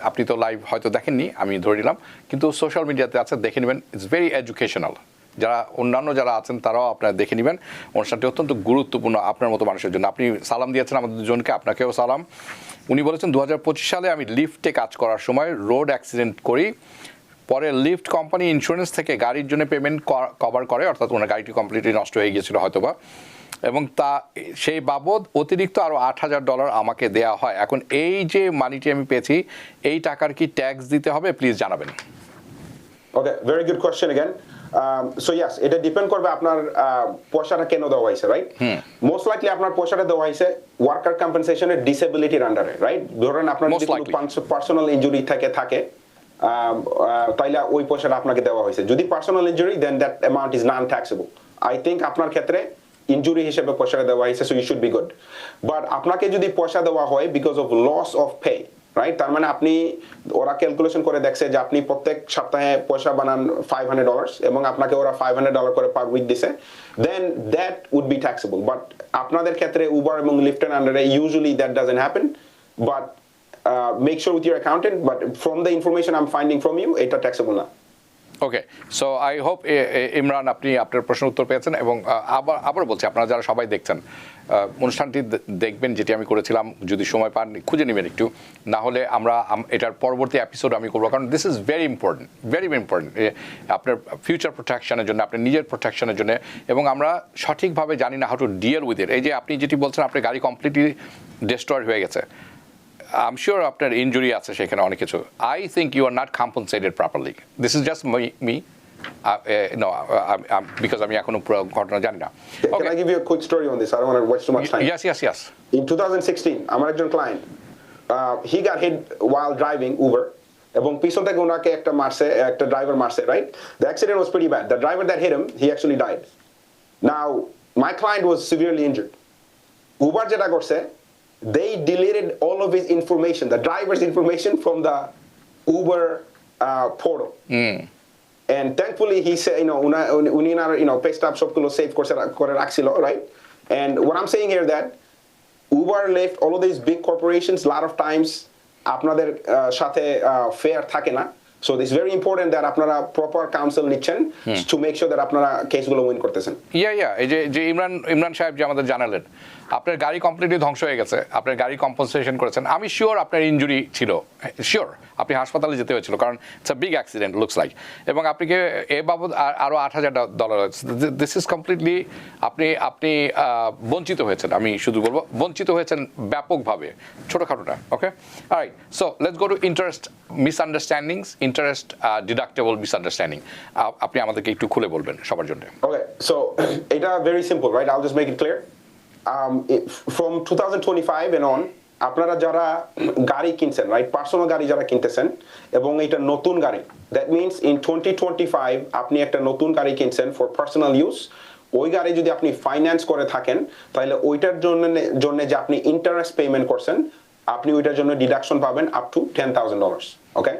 আপনি তো লাইভ হয়তো দেখেননি আমি ধরে নিলাম কিন্তু সোশ্যাল মিডিয়াতে আছে দেখে নেবেন ইটস ভেরি এডুকেশনাল যারা অন্যান্য যারা আছেন তারাও আপনারা দেখে নেবেন অনুষ্ঠানটি অত্যন্ত গুরুত্বপূর্ণ আপনার মতো মানুষের জন্য আপনি সালাম দিয়েছেন আমাদের দুজনকে আপনাকেও সালাম উনি বলেছেন 2025 সালে আমি লিফটে কাজ করার সময় রোড অ্যাক্সিডেন্ট করি পরে লিফট কোম্পানি ইন্স্যুরেন্স থেকে গাড়ির জন্য পেমেন্ট কভার করে অর্থাৎ ওনার গাড়িটি কমপ্লিটলি নষ্ট হয়ে গিয়েছিল হয়তোবা এবং তা সেই বাবদ অতিরিক্ত আরও $8,000 আমাকে দেয়া হয় এখন এই যে মানিটি আমি পেয়েছি এই টাকার কি ট্যাক্স দিতে হবে প্লিজ জানাবেন okay very good question again so yes এটা ডিপেন্ড করবে আপনার পয়সাটা কেন দেওয়া হয়েছে রাইট মোস্ট লাইকলি আপনার পয়সাটা দেওয়া হয়েছে ওয়ার্কার কম্পেনসেশনের ডিসেবিলিটির আন্ডারে রাইট ধরেন আপনার যদি কোনো পার্সোনাল ইনজুরি থাকে তাইলে ওই পয়সাটা আপনাকে দেওয়া হয়েছে যদি personal injury then that amount is non taxable I think আপনার ক্ষেত্রে ইনজুরি হিসেবে পয়সাটা দেওয়া হয়েছে so you should be good but আপনাকে যদি পয়সা দেওয়া হয় because of loss of pay right তার মানে আপনি ওরা ক্যালকুলেশন করে দেখছে যে আপনি প্রত্যেক সপ্তাহে পয়সা বানান $500 এবং আপনাকে ওরা $500 করে পার উইক দিছে then that would be taxable but আপনাদের ক্ষেত্রে উবার এবং লিফটের আন্ডারে usually that doesn't happen but make sure with your accountant but from the information I'm finding from you এটা ট্যাক্সেবল না ওকে সো আই হোপ ইমরান আপনি আপনার প্রশ্ন উত্তর পেয়েছেন এবং আবার বলছি আপনারা যারা সবাই দেখছেন অনুষ্ঠানটি দেখবেন যেটি আমি করেছিলাম যদি সময় পান খুঁজে নেবেন একটু না হলে আমরা এটার পরবর্তী এপিসোড আমি করবো কারণ this is very important very important আপনার ফিউচার প্রোটেকশনের জন্য আপনার নিজের প্রোটেকশনের জন্য এবং আমরা সঠিকভাবে জানি না how to deal with it এই যে আপনি যেটি বলছেন আপনার গাড়ি কমপ্লিটলি ডিস্ট্রয় হয়ে গেছে I'm sure আপনার ইনজুরি আছে সেখানে অনেক কিছু I think you are not compensated properly this is just me no because আমি এখনো পুরো ঘটনা জানি না Can I give you a quick story on this I don't want to waste too much time yes in 2016 আমার একজন client he got hit while driving Uber এবং পিছন থেকে ওনাকে একটা ড্রাইভার মারছে right the accident was pretty bad the driver that hit him he actually died now my client was severely injured Uber যেটা করছে they deleted all of his information, the driver's information from the Uber portal. And thankfully he said, pay stub সবগুলো save করে রাখছিল, right? And what I'm saying here that Uber left all of these big corporations, a lot of times আপনাদের সাথে fair থাকে না. So it's very important that আপনারা proper counsel নিচ্ছেন to make sure that আপনারা কেসগুলো উইন করতেছেন এই যে ইমরান সাহেব যে আমাদের জানালেন আপনার গাড়ি কমপ্লিটলি ধ্বংস হয়ে গেছে আপনার গাড়ি কম্পেনসেশন করেছেন আমি শিওর আপনার ইনজুরি ছিল শিওর আপনি হাসপাতালে যেতে হয়েছিল কারণ it's a big accident looks like এবং আপনাকে এ বাবদ আরও $8,000 দিস ইজ কমপ্লিটলি আপনি বঞ্চিত হয়েছেন আমি শুধু বলবো বঞ্চিত হয়েছেন ব্যাপকভাবে ছোটোখাটো না okay right so let's go to interest misunderstandings interest deductible misunderstanding আপনি আমাদেরকে একটু খুলে বলবেন সবার জন্য ওকে সো এটা ভেরি সিম্পল রাইট আইল just make it clear from 2025 and on আপনারা যারা গাড়ি কিনছেন রাইট পার্সোনাল গাড়ি যারা কিনতেছেন এবং এটা নতুন গাড়ি দ্যাট মিনস ইন 2025 আপনি একটা নতুন গাড়ি কিনছেন ফর পার্সোনাল ইউজ ওই গাড়ি যদি আপনি ফাইন্যান্স করে থাকেন তাহলে ওইটার জন্য যে আপনি ইন্টারেস্ট পেমেন্ট করছেন আপনি ওইটার জন্য ডিডাকশন পাবেন আপ টু $10,000 ওকে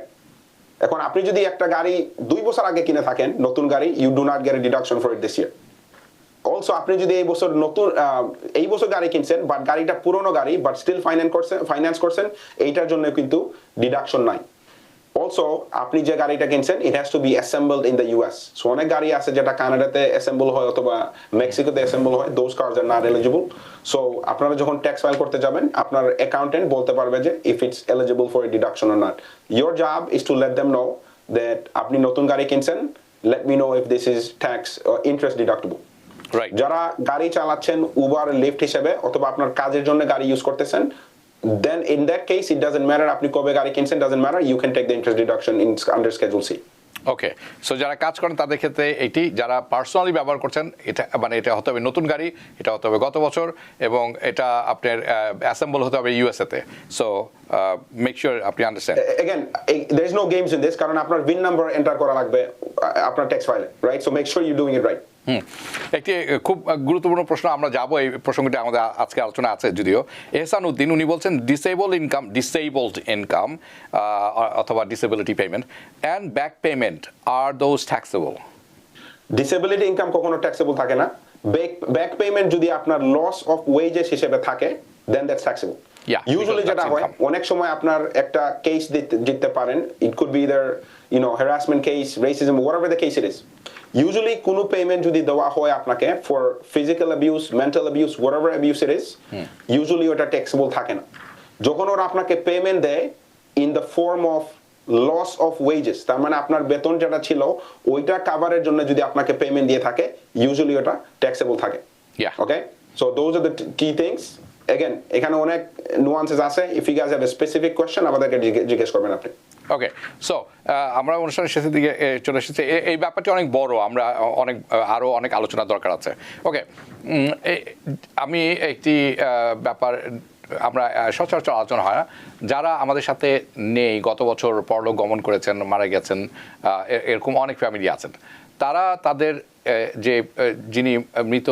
এখন আপনি যদি একটা গাড়ি 2 বছর আগে কিনে থাকেন নতুন গাড়ি you do not get a deduction for it this year also আপনি যদি এই বছর গাড়ি কিনছেন বাট গাড়িটা পুরনো গাড়ি বাট স্টিল ফাইন্যান্স করছেন এইটার জন্য কিন্তু ডিডাকশন নাই অলসো আপনি যে গাড়িটা কিনছেন it has to be assembled in the US. So অনেক গাড়ি আছে যেটা কানাডাতে অ্যাসেম্বল হয় অথবা মেক্সিকোতে অ্যাসেম্বল হয়, those cars are not eligible. So আপনারা যখন ট্যাক্স ফাইল করতে যাবেন আপনার অ্যাকাউন্টেন্ট বলতে পারবে যে if it's eligible for a deduction or not. Your job is to let them know that আপনি নতুন গাড়ি কিনছেন, let me know if this is tax interest deductible. যারা গাড়ি চালাচ্ছেন উবার লিফট হিসেবে অথবা আপনার কাজের জন্য গাড়ি ইউজ করতেছেন, then in that case it doesn't matter আপনি কবে গাড়ি কিনছেন, doesn't matter, you can take the interest deduction in under schedule C. Okay, so যারা কাজ করেন তাদের ক্ষেত্রে এটি, যারা পার্সোনালি ব্যবহার করছেন এটা মানে এটা হতে হবে নতুন গাড়ি, এটা হতে হবে গত বছর, এবং এটা আপনার অ্যাসেম্বল হতে হবে ইউএসএ তে। সো মেক শিওর আপনি understand. Again, there is no games in this, কারণ আপনার VIN নাম্বার এন্টার করা লাগবে আপনার ট্যাক্স ফাইলে, right? So make sure you doing it right. একটি খুব গুরুত্বপূর্ণ প্রশ্ন, আমরা যাবো এই প্রসঙ্গটি আমাদের আজকে আলোচনা আছে যদিও। এহসান উদ্দিন উনি বলছেন ডিসেবলড ইনকাম অথবা disability payment and back payment are those taxable? Disability income কখনো ট্যাক্সেবল থাকে না। ব্যাক পেমেন্ট যদি আপনার লস অফ ওয়েজেস হিসেবে থাকে দেন দ্যাটস ট্যাক্সেবল। ইউজুয়ালি যেটা হয় অনেক সময় আপনার একটা কেস দিতে পারেন, ইট could be either harassment case, racism, whatever the case it is. Usually কোনো পেমেন্ট যদি দেওয়া হয় আপনাকে for physical abuse, mental abuse, whatever abuse it is, usually ওটা ট্যাক্সেবল থাকে না। যখন ওরা আপনাকে পেমেন্ট দেয় in the form of loss of wages, তার মানে আপনার বেতন যেটা ছিল ওইটা কাভারের জন্য যদি আপনাকে পেমেন্ট দিয়ে থাকে, ইউজুয়ালি ওটা ট্যাক্সেবল থাকে। Okay, so those are the key things. Again এখানে অনেক নুয়ান্সেস আছে। If you guys have a specific question আমাদেরকে জিজ্ঞেস করবেন আপনি। ওকে, সো আমরা অনুষ্ঠানের শেষের দিকে চলে এসেছি। এই ব্যাপারটি অনেক বড়, আমরা আরও অনেক আলোচনার দরকার আছে। ওকে, আমি একটি ব্যাপার আমরা সচরাচর আলোচনা হয় না, যারা আমাদের সাথে নেই, গত বছর পরলোক গমন করেছেন, মারা গেছেন, এরকম অনেক ফ্যামিলি আছেন, তারা তাদের যে যিনি মৃত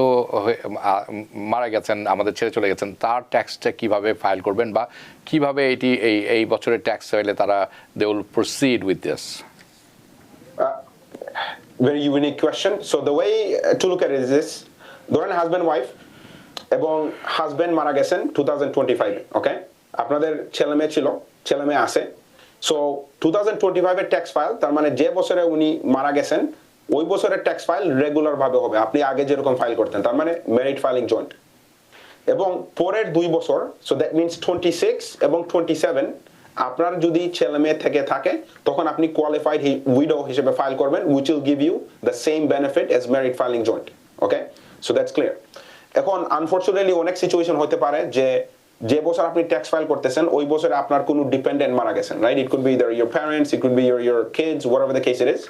মারা গেছেন, আমাদের ছেড়ে চলে গেছেন, তার ট্যাক্সটা কিভাবে ফাইল করবেন বা কিভাবে এটি এই বছরের ট্যাক্স ফাইলে তারা they will proceed with this? Very unique question. So the way to look at it is this: ধরেন হাজব্যান্ড ওয়াইফ এবং হাজব্যান্ড মারা গেছেন 2025 এ, ওকে? আপনাদের ছেলে মেয়ে ছিল, ছেলে মেয়ে আছে। সো 2025 এর ট্যাক্স ফাইল, তার মানে যে বছরে উনি মারা গেছেন ওই বছরের ট্যাক্স ফাইল রেগুলার ভাবে হবে, আপনি আগে যেরকম ফাইল করতেন, তার মানে মেরিট ফাইলিং জয়েন্ট। এবং পরের 2 বছর, সো দ্যাট মিনস 26 এবং 27, আপনার যদি ছেলে মেয়ে থেকে থাকে তখন আপনি কোয়ালিফাইড উইডো হিসেবে ফাইল করবেন, which will give you the same benefit as merit filing joint. Okay, so that's clear. এখন আনফরচুনেটলি অনেক সিচুয়েশন হতে পারে যে বছর আপনি ট্যাক্স ফাইল করতেছেন ওই বছরে আপনার কোনো ডিপেন্ডেন্ট মারা গেছেন, right? It could be either your parents, it could be your kids, whatever the case it is.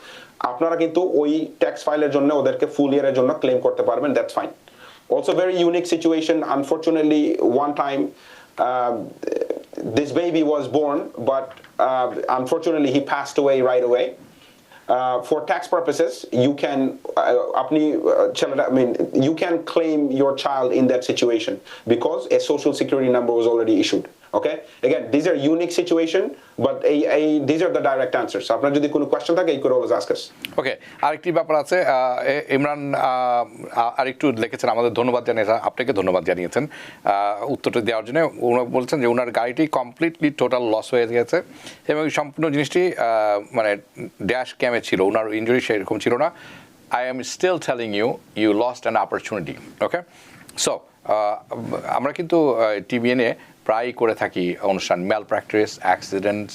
আপনারা কিন্তু ওই ট্যাক্স ফাইলের জন্য ওদেরকে ফুল ইয়ারের জন্য ক্লেম করতে পারবেন, that's fine. Also very unique situation, unfortunately one time this baby was born, but unfortunately he passed away right away. For tax purposes, you can you can claim your child in that situation because a social security number was already issued. Okay, again these are unique situation, but these are the direct answers. আপনার যদি কোনো question থাকে you could always ask us. ওকে, আরেকটি ব্যাপার আছে, ইমরান আরেকটু লিখেছেন, আমাদের ধন্যবাদ জানিয়েছেন, আপনাকে ধন্যবাদ জানিয়েছেন উত্তরটা দেওয়ার জন্য। উনি বলছেন যে ওনার গাড়িটি কমপ্লিটলি টোটাল লস হয়ে গেছে এবং সম্পূর্ণ জিনিসটি মানে ড্যাশ ক্যামে ছিল, ওনার ইনজুরি সেরকম ছিল না। I am still telling you lost an opportunity. Okay, so আমরা কিন্তু টিভিএনে প্রায় করে থাকি অনুষ্ঠান, ম্যাল প্র্যাকটিস, অ্যাক্সিডেন্টস,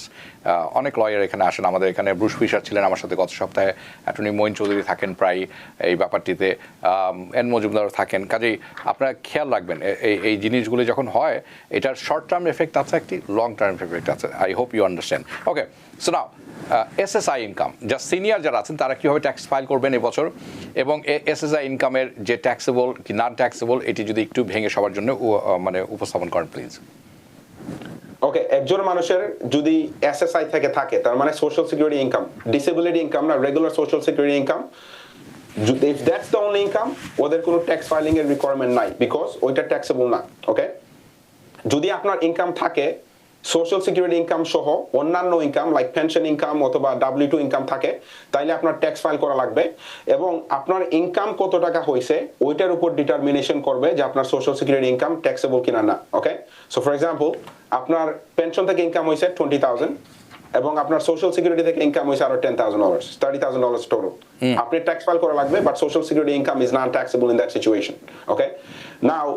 অনেক লয়ার এখানে আসেন। আমাদের এখানে ব্রুস ফিশার ছিলেন আমার সাথে গত সপ্তাহে, অ্যাটর্নি মঈন চৌধুরী থাকেন প্রায় এই ব্যাপারটিতে, এন মজুমদারও থাকেন। কাজেই আপনারা খেয়াল রাখবেন এই জিনিসগুলি যখন হয় এটার শর্ট টার্ম এফেক্ট আছে, একটি লং টার্ম এফেক্ট আছে। I hope you understand. Okay, so now SSI income, যা সিনিয়র যারা আছেন তারা কীভাবে ট্যাক্স ফাইল করবেন এবছর, এবং এসএসআই ইনকামের যে ট্যাক্সেবল কি নন ট্যাক্সেবল এটি যদি একটু ভেঙে সবার জন্য মানে উপস্থাপন করেন প্লিজ। ওকে, একজন মানুষের যদি এসএসআই থেকে থাকে, তার মানে social security income, disability income না, regular social security income, if that's the only income, ওদের কোনো ট্যাক্স ফাইলিং এর রিকোয়ারমেন্ট নাই, বিকজ ওইটা ট্যাক্সেবল না। ওকে, যদি আপনার ইনকাম থাকে সোশ্যাল সিকিউরিটি ইনকাম সহ অন্যান্য ইনকাম লাইক পেনশন ইনকাম অথবা W2 ইনকাম থাকে, তাইলে আপনার ট্যাক্স ফাইল করা লাগবে এবং আপনার ইনকাম কত টাকা হয়েছে ওইটার উপর ডিটারমিনেশন করবে যে আপনার সোশ্যাল সিকিউরিটি ইনকাম ট্যাক্সেবল কিনা না। ওকে, সো ফর এক্সাম্পল আপনার পেনশন থেকে ইনকাম হয়েছে 20,000, এবং আপনার সোশ্যাল সিকিউরিটি থেকে ইনকাম হইছে আরো $10,000 $30,000 টোটাল আপনি ট্যাক্স ফাইল করা লাগবে but social security income is not taxable in that situation okay now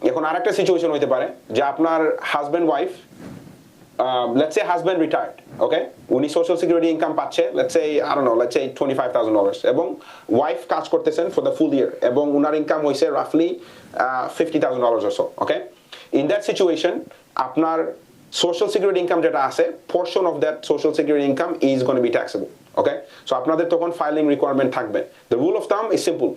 এখন আরেকটা সিচুয়েশন হইতে পারে যে আপনার husband wife let's say husband retired okay উনি সোশ্যাল সিকিউরিটি ইনকাম পাচ্ছে let's say I don't know let's say $25,000 এবং ওয়াইফ কাজ করতেছেন for the full year এবং উনার ইনকাম হইছে roughly $50,000 or so okay in that situation আপনার social security income যেটা আছে portion of that social security income is going to be taxable okay so আপনাদের তখন filing requirement থাকবে the rule of thumb is simple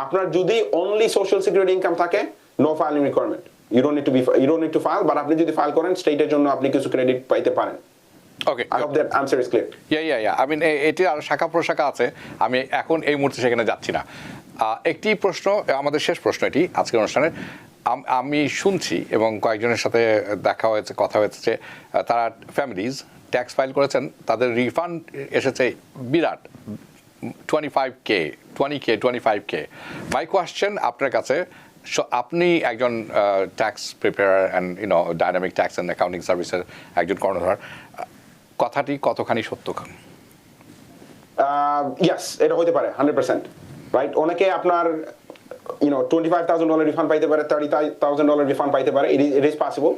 আপনার যদি only social security income থাকে no filing requirement you don't need to file but আপনি যদি file করেন স্টেটের জন্য আপনি কিছু ক্রেডিট পাইতে পারেন Okay. I hope that answer is clear. Yeah. I mean, এটি আর শাখা প্রশাখা আছে আমি এখন এই মুহূর্তে সেখানে যাচ্ছি না একটি প্রশ্ন আমাদের শেষ প্রশ্ন এটি আজকের অনুষ্ঠানের আমি শুনছি এবং কয়েকজনের সাথে দেখা হয়েছে কথা হয়েছে যে তারা ফ্যামিলিজ ট্যাক্স ফাইল করেছেন তাদের রিফান্ড এসেছে বিরাট 25K 20K 25K my question আপনার কাছে আপনি একজন tax prepare and dynamic tax and accounting সার্ভিসের একজন কর্ণধার কথাটি কতখানি সত্য yes এটা হতে পারে 100% রাইট অনেকে আপনার $25,000 রিফান্ড পাইতে পারে $30,000 রিফান্ড পাইতে পারে it is possible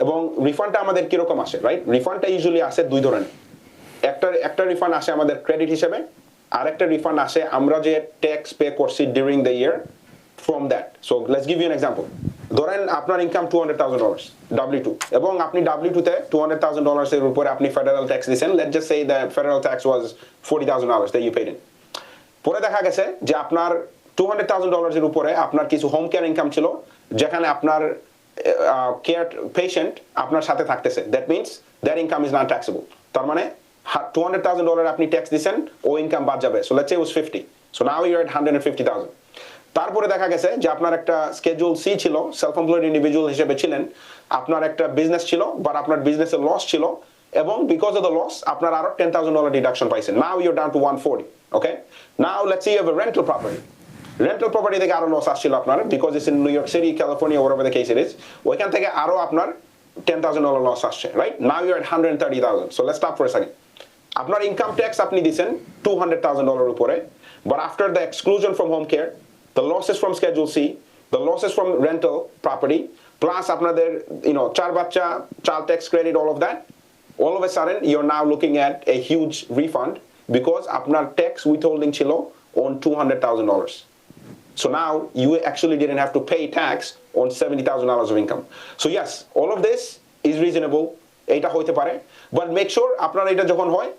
এবং রিফান্ডটা আমাদের কিরকম আসে রাইট রিফান্ডটা ইউজুয়ালি আসে দুই ধরনের একটা রিফান্ড আসে আমাদের ক্রেডিট হিসেবে আর একটা রিফান্ড আসে আমরা যে ট্যাক্স পে করছি during the year from that so let's give you an example ধরেন আপনার ইনকাম $200,000 W2 এবং আপনি W2 তে $200,000 এর উপরে আপনি ফেডারেল ট্যাক্স দিবেন let's just say the federal tax was $40,000 that you paid in পরে দেখা গেছে যে আপনার $200,000 এর উপরে আপনার কিছু হোম কেয়ার ইনকাম ছিল যেখানে আপনার কেয়ার পেশেন্ট আপনার সাথে থাকতেছে that means that income is not taxable তার মানে $200,000 আপনি ট্যাক্স দিবেন ও ইনকাম বাদ যাবে so let's say it was 50 so now you're at $150,000 তারপরে দেখা গেছে যে আপনার একটা স্কেডিউল সি ছিল সেলফ এমপ্লয়েড ইন্ডিভিজুয়াল হিসেবে ছিলেন আপনার একটা বিজনেস ছিল বাট আপনার বিজনেসের লস ছিল এবং বিকজ অফ দ্য লস আপনার আরো $10,000 ডিডাকশন পাইছেন now your down to 140 okay now let's say you have a rental property থেকে আরো লস আসছিল আপনার because it's in New York City California over the case it is ওইখান থেকে আরো আপনার $10,000 লস আসছে right now your at $130,000 so let's stop for a second আপনার ইনকাম ট্যাক্স আপনি দিবেন $200,000 উপরে but after the exclusion from home care the losses from Schedule C, the losses from rental property, plus আপনাদের চার বাচ্চা child tax credit, all of that, all of a sudden you're now looking at a huge refund because আপনার tax withholding ছিল on $200,000. So now you actually didn't have to pay tax on $70,000 of income. So yes, all of this is reasonable. এটা হইতে পারে, but make sure আপনার এটা যখন হয়,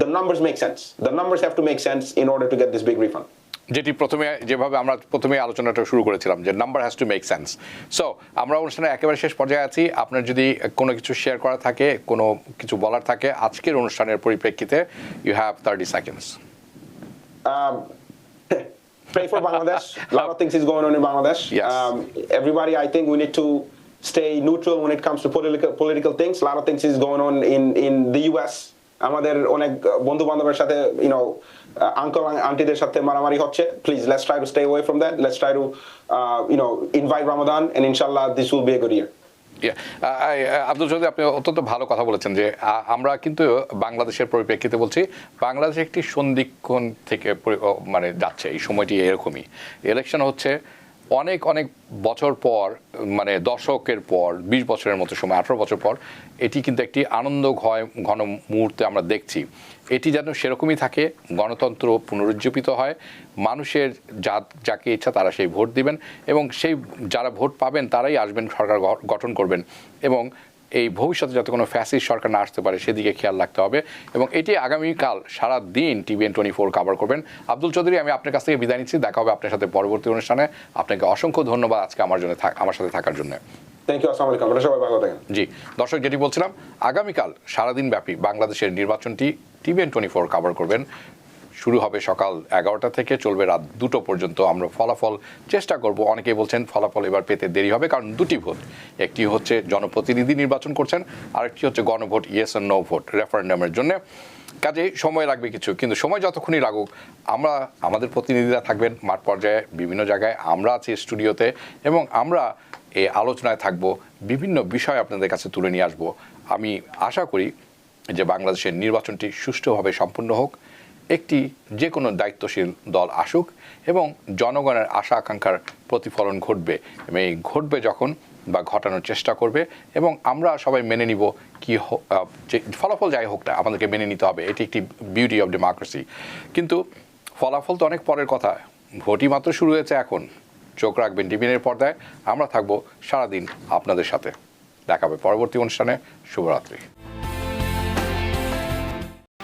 the numbers make sense. The numbers have to make sense in order to get this big refund. যেটি যেভাবে আমরা প্রথমে আলোচনাটা শুরু করেছিলাম যে number has to make sense so আমরা অনুষ্ঠানের একেবারে শেষ পর্যায়ে আছি আপনার যদি কোনো কিছু শেয়ার করা থাকে কোনো কিছু বলার থাকে আজকের অনুষ্ঠানের পরিপ্রেক্ষিতে you have 30 seconds pray for Bangladesh a lot of things is going on in Bangladesh yes. Everybody I think we need to stay neutral when it comes to political things a lot of things is going on in the US আমাদের অনেক বন্ধু বান্ধবের সাথে uncle আন্টিদের সাথে মারামারি হচ্ছে please let's try to stay away from that let's try to invite Ramadan and ইনশাআল্লাহ this will be a good year Abdul Chowdhury আপনি অত্যন্ত ভালো কথা বলেছেন যে আমরা কিন্তু বাংলাদেশের পরিপ্রেক্ষিতে বলছি বাংলাদেশ একটি সন্ধিক্ষণ থেকে মানে যাচ্ছে এই সময়টি এরকমই ইলেকশন হচ্ছে অনেক অনেক বছর পর মানে দশকের পর 20 বছরের মতো সময় 18 বছর পর এটি কিন্তু একটি আনন্দ ঘন মুহূর্তে আমরা দেখছি এটি যেন সেরকমই থাকে গণতন্ত্র পুনরুজ্জীবিত হয় মানুষের যাকে ইচ্ছা তারা সেই ভোট দিবেন এবং সেই যারা ভোট পাবেন তারাই আসবেন সরকার গঠন করবেন এবং এই ভবিষ্যতে যাতে কোনো ফ্যাসিস্ট সরকার না আসতে পারে সেদিকে খেয়াল রাখতে হবে এবং এটি আগামীকাল সারা দিন TVN 24 কভার করবেন আব্দুল চৌধুরী আমি আপনার কাছ থেকে বিদায় নিচ্ছি দেখা হবে আপনার সাথে পরবর্তী অনুষ্ঠানে আপনাকে অসংখ্য ধন্যবাদ আজকে আমার সাথে থাকার জন্য থ্যাংক ইউ আসসালামু আলাইকুম সবাই ভালো থাকেন জি দর্শক যেটি বলছিলাম আগামীকাল সারাদিন ব্যাপী বাংলাদেশের নির্বাচনটি TVN 24 কভার করবেন শুরু হবে সকাল 11টা থেকে চলবে রাত 2টো পর্যন্ত আমরা ফলাফল চেষ্টা করব অনেকেই বলছেন ফলাফল এবার পেতে দেরি হবে কারণ দুটি ভোট একটি হচ্ছে জনপ্রতিনিধি নির্বাচন করছেন আরেকটি হচ্ছে গণভোট ইয়েস এন্ড নো ভোট রেফারেন্ডামের জন্য কাজে সময় লাগবে কিছু কিন্তু সময় যতক্ষণই লাগুক আমরা আমাদের প্রতিনিধিরা থাকবেন মাঠ পর্যায়ে বিভিন্ন জায়গায় আমরা আছি স্টুডিওতে এবং আমরা এই আলোচনায় থাকব বিভিন্ন বিষয় আপনাদের কাছে তুলে নিয়ে আসব আমি আশা করি যে বাংলাদেশের নির্বাচনটি সুষ্ঠুভাবে সম্পন্ন হোক, একটি যে কোনো দায়িত্বশীল দল আসুক এবং জনগণের আশা আকাঙ্ক্ষার প্রতিফলন ঘটবে এবং এই ঘটবে যখন বা ঘটানোর চেষ্টা করবে এবং আমরা সবাই মেনে নিব কি যে ফলাফল যাই হোক না আমাদেরকে মেনে নিতে হবে, এটি একটি বিউটি অফ ডেমোক্রেসি। কিন্তু ফলাফল তো অনেক পরের কথা, ভোটই মাত্র শুরু হয়েছে এখন। চোখ রাখবেন টিভিএনের পর্দায়, আমরা থাকবো সারাদিন আপনাদের সাথে। দেখা হবে পরবর্তী অনুষ্ঠানে। শুভরাত্রি।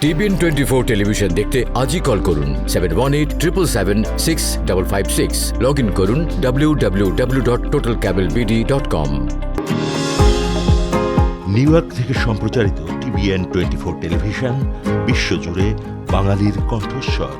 টিভিএন 24 টেলিভিশন দেখতে আজই কল করুন 7187776556। লগ ইন করুন www.totalcableBD.com। নিউ ইয়র্ক থেকে সম্প্রচারিত টিভিএন 24 টেলিভিশন বিশ্বজুড়ে বাঙালির কণ্ঠস্বর।